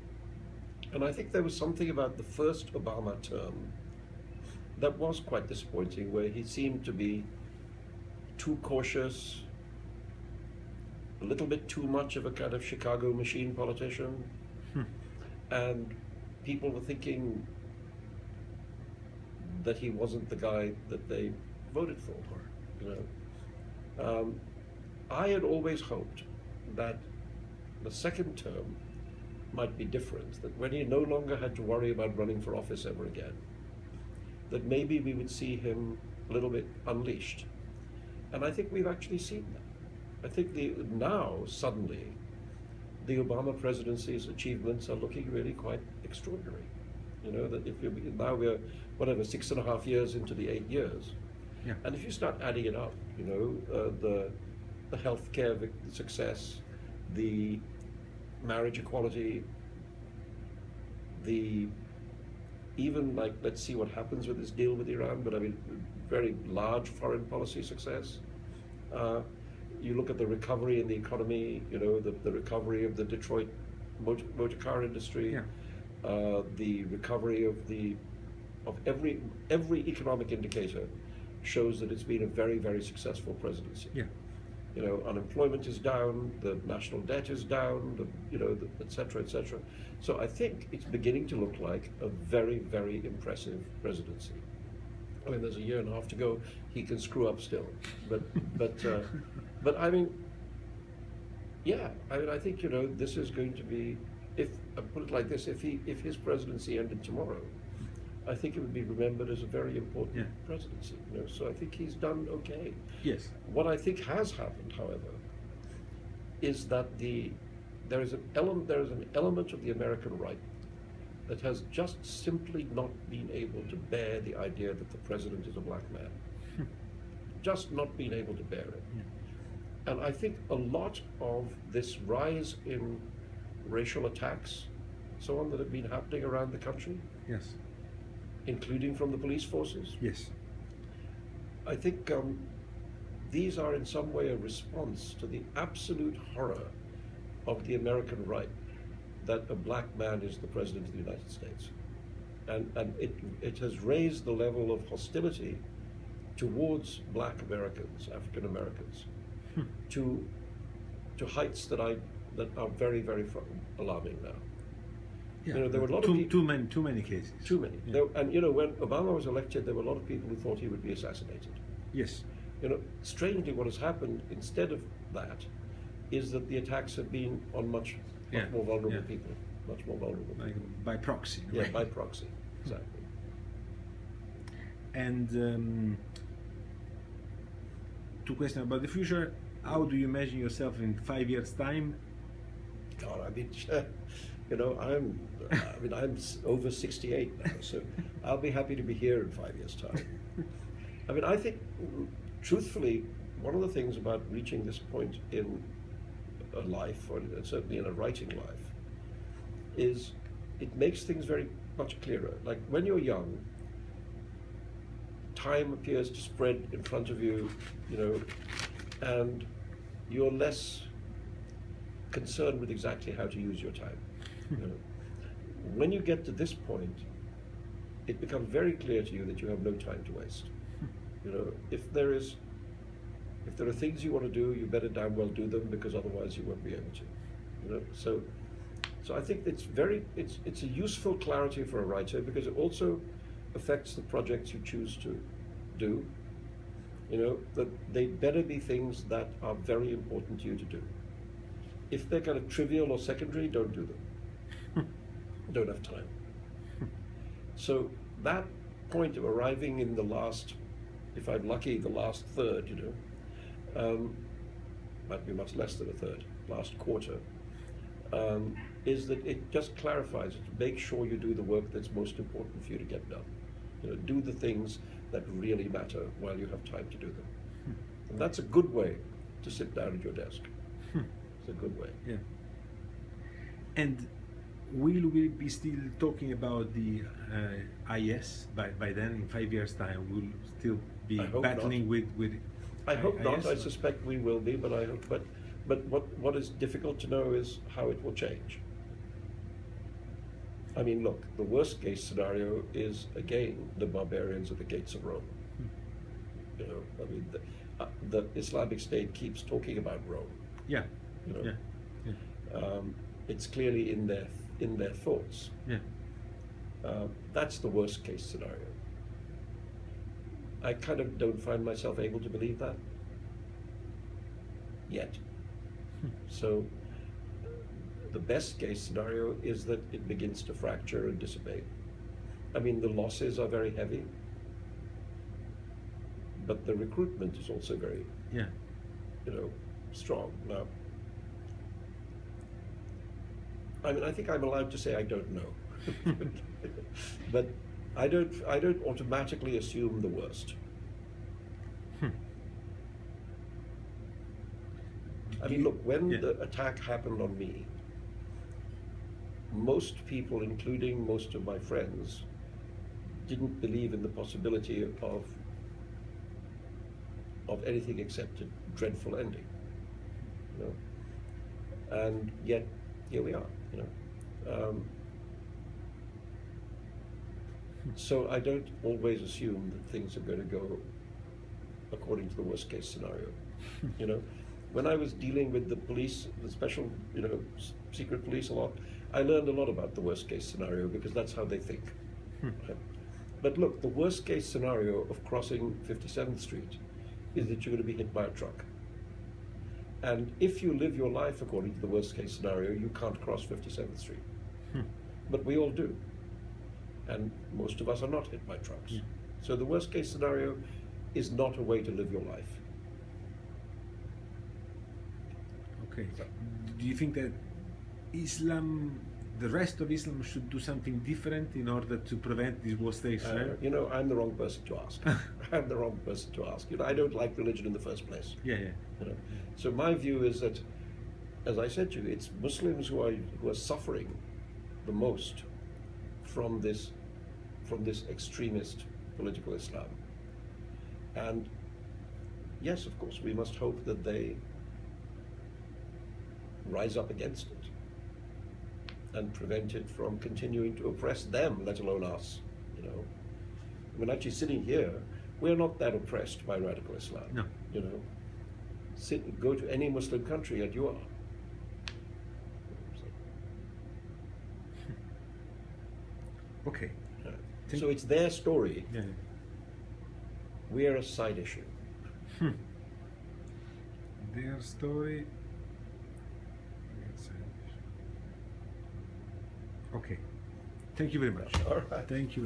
And I think there was something about the first Obama term that was quite disappointing, where he seemed to be too cautious, a little bit too much of a kind of Chicago machine politician. And people were thinking that he wasn't the guy that they voted for, you know. I had always hoped that the second term might be different, that when he no longer had to worry about running for office ever again, that maybe we would see him a little bit unleashed. And I think we've actually seen that. I think now, suddenly, the Obama presidency's achievements are looking really quite extraordinary. You know, that now we're, whatever, 6.5 years into the 8 years. Yeah. And if you start adding it up, you know, the healthcare success, the marriage equality, even like, let's see what happens with this deal with Iran, but I mean, very large foreign policy success. You look at the recovery in the economy, you know, the recovery of the Detroit motor car industry, yeah. The recovery of every economic indicator shows that it's been a very, very successful presidency. Yeah. You know, unemployment is down, the national debt is down, et cetera, et cetera. So I think it's beginning to look like a very, very impressive presidency. I mean, there's a year and a half to go. He can screw up still, but I mean, yeah. I mean, I think, you know, this is going to be, if I put it like this, if his presidency ended tomorrow, I think it would be remembered as a very important presidency. You know, so I think he's done okay. Yes. What I think has happened, however, is that there is an element of the American right that has just simply not been able to bear the idea that the president is a black man. Just not been able to bear it. Yeah. And I think a lot of this rise in racial attacks, so on, that have been happening around the country, yes, including from the police forces. Yes. I think these are in some way a response to the absolute horror of the American right that a black man is the president of the United States. And it has raised the level of hostility towards black Americans, African Americans, to heights that are very, very alarming now. Yeah, you know, there were a lot of people, too many cases. Too many. Yeah. There, and you know, when Obama was elected, there were a lot of people who thought he would be assassinated. Yes. You know, strangely, what has happened instead of that is that the attacks have been on much more vulnerable people, much more vulnerable people. By proxy. Yeah, right? by proxy, exactly. And two questions about the future. How do you imagine yourself in 5 years' time? God, I mean, you know, I'm over 68 now, so I'll be happy to be here in 5 years' time. I mean, I think, truthfully, one of the things about reaching this point in a life, or certainly in a writing life, is it makes things very much clearer. Like when you're young, time appears to spread in front of you, you know, and you're less concerned with exactly how to use your time. You know. When you get to this point, it becomes very clear to you that you have no time to waste. You know, if there are things you want to do, you better damn well do them, because otherwise you won't be able to. You know, so I think it's a useful clarity for a writer, because it also affects the projects you choose to do. You know, that they better be things that are very important to you to do. If they're kind of trivial or secondary, don't do them. Don't have time. So that point of arriving in the last if I'm lucky, the last third, might be much less than a third, last quarter, is that it just clarifies it. Make sure you do the work that's most important for you to get done. Do the things that really matter while you have time to do them. And that's a good way to sit down at your desk. It's a good way. Yeah. And will we be still talking about the IS by then? In 5 years' time, we'll still be battling with I hope IS? not. I suspect we will be, but I hope. But what is difficult to know is how it will change. I mean, look, the worst case scenario is again the barbarians at the gates of Rome. I mean, the Islamic State keeps talking about Rome. Yeah. It's clearly in their thoughts. Yeah. That's the worst case scenario. I kind of don't find myself able to believe that yet. So the best case scenario is that it begins to fracture and dissipate. I mean, the losses are very heavy, but the recruitment is also very, strong. Now, I mean, I think I'm allowed to say I don't know, but I don't automatically assume the worst. I mean, look, when the attack happened on me, most people, including most of my friends, didn't believe in the possibility of anything except a dreadful ending. And yet here we are. So I don't always assume that things are going to go according to the worst case scenario. When I was dealing with the police, the special, secret police a lot, I learned a lot about the worst case scenario because that's how they think. But look, the worst case scenario of crossing 57th Street is that you're going to be hit by a truck. And if you live your life according to the worst case scenario, you can't cross 57th Street. But we all do. And most of us are not hit by trucks. So the worst case scenario is not a way to live your life. Okay. Do you think that the rest of Islam should do something different in order to prevent this worst case scenario? I'm the wrong person to ask. I'm the wrong person to ask. I don't like religion in the first place. So my view is that, as I said to you, it's Muslims who are suffering the most from this extremist political Islam. And yes, of course, we must hope that they rise up against it and prevent it from continuing to oppress them, let alone us. I mean, actually sitting here, we're not that oppressed by radical Islam. No. Go to any Muslim country and you are. Okay. So it's their story. Yeah. We're a side issue. Their story. Okay. Thank you very much. All right. Thank you.